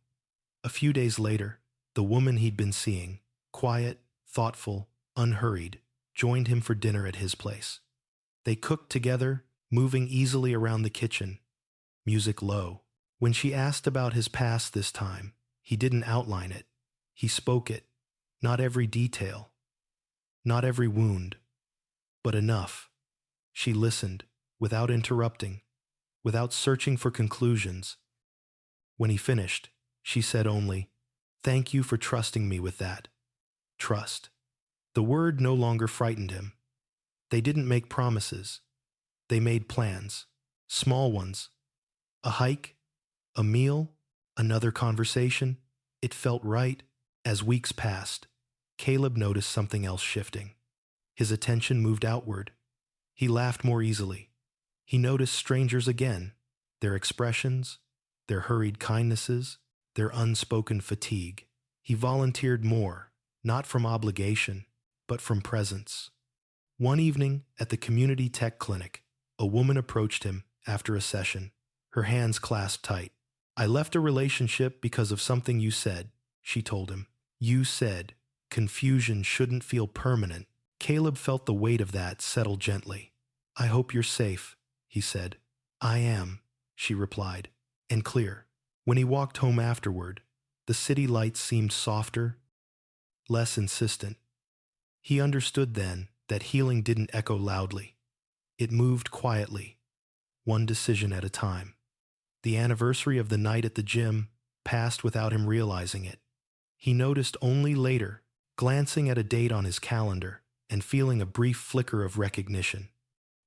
A few days later, the woman he'd been seeing, quiet, thoughtful, unhurried, joined him for dinner at his place. They cooked together, moving easily around the kitchen, music low. When she asked about his past this time, he didn't outline it. He spoke it. Not every detail, not every wound, but enough. She listened, without interrupting, without searching for conclusions. When he finished, she said only, "Thank you for trusting me with that." Trust. The word no longer frightened him. They didn't make promises. They made plans. Small ones. A hike, a meal, another conversation. It felt right. As weeks passed, Caleb noticed something else shifting. His attention moved outward. He laughed more easily. He noticed strangers again, their expressions, their hurried kindnesses, their unspoken fatigue. He volunteered more, not from obligation, but from presence. One evening at the community tech clinic, a woman approached him after a session, her hands clasped tight. "I left a relationship because of something you said," she told him. "You said confusion shouldn't feel permanent." Caleb felt the weight of that settle gently. "I hope you're safe," he said. "I am," she replied, and clear. When he walked home afterward, the city lights seemed softer, less insistent. He understood then that healing didn't echo loudly. It moved quietly, one decision at a time. The anniversary of the night at the gym passed without him realizing it. He noticed only later, glancing at a date on his calendar and feeling a brief flicker of recognition.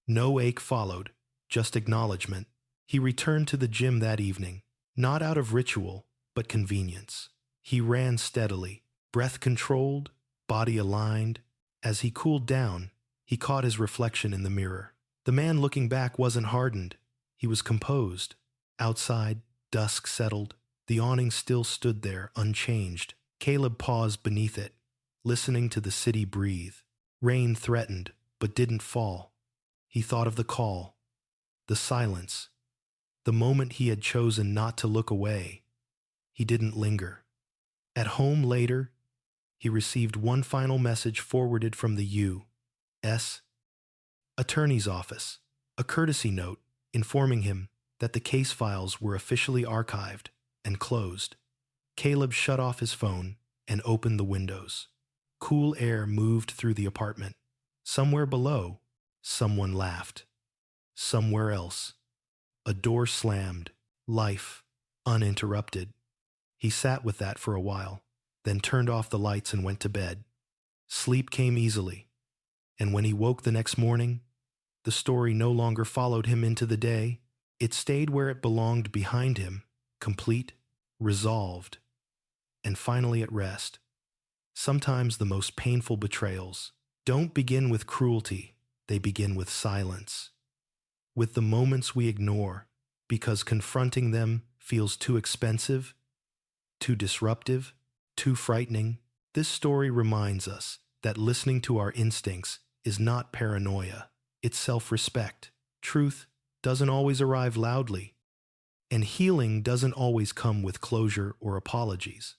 No ache followed, just acknowledgement. He returned to the gym that evening, not out of ritual, but convenience. He ran steadily, breath controlled, body aligned. As he cooled down, he caught his reflection in the mirror. The man looking back wasn't hardened. He was composed. Outside, dusk settled. The awning still stood there, unchanged. Caleb paused beneath it, listening to the city breathe. Rain threatened, but didn't fall. He thought of the call, the silence, the moment he had chosen not to look away. He didn't linger. At home later, he received one final message forwarded from the U.S. Attorney's Office, a courtesy note informing him that the case files were officially archived and closed. Caleb shut off his phone and opened the windows. Cool air moved through the apartment. Somewhere below, someone laughed. Somewhere else, a door slammed, life uninterrupted. He sat with that for a while, then turned off the lights and went to bed. Sleep came easily, and when he woke the next morning, the story no longer followed him into the day. It stayed where it belonged behind him, complete, resolved, and finally at rest. Sometimes the most painful betrayals don't begin with cruelty, they begin with silence. With the moments we ignore, because confronting them feels too expensive, too disruptive, too frightening. This story reminds us that listening to our instincts is not paranoia, it's self-respect. Truth doesn't always arrive loudly, and healing doesn't always come with closure or apologies.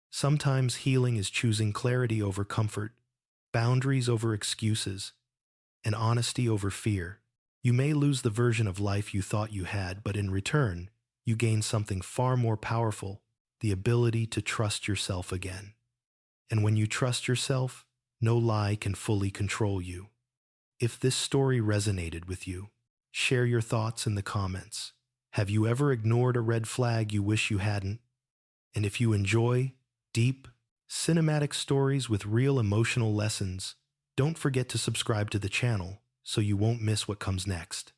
Sometimes healing is choosing clarity over comfort, boundaries over excuses, and honesty over fear. You may lose the version of life you thought you had, but in return, you gain something far more powerful, the ability to trust yourself again. And when you trust yourself, no lie can fully control you. If this story resonated with you, share your thoughts in the comments. Have you ever ignored a red flag you wish you hadn't? And if you enjoy deep, cinematic stories with real emotional lessons, don't forget to subscribe to the channel so you won't miss what comes next.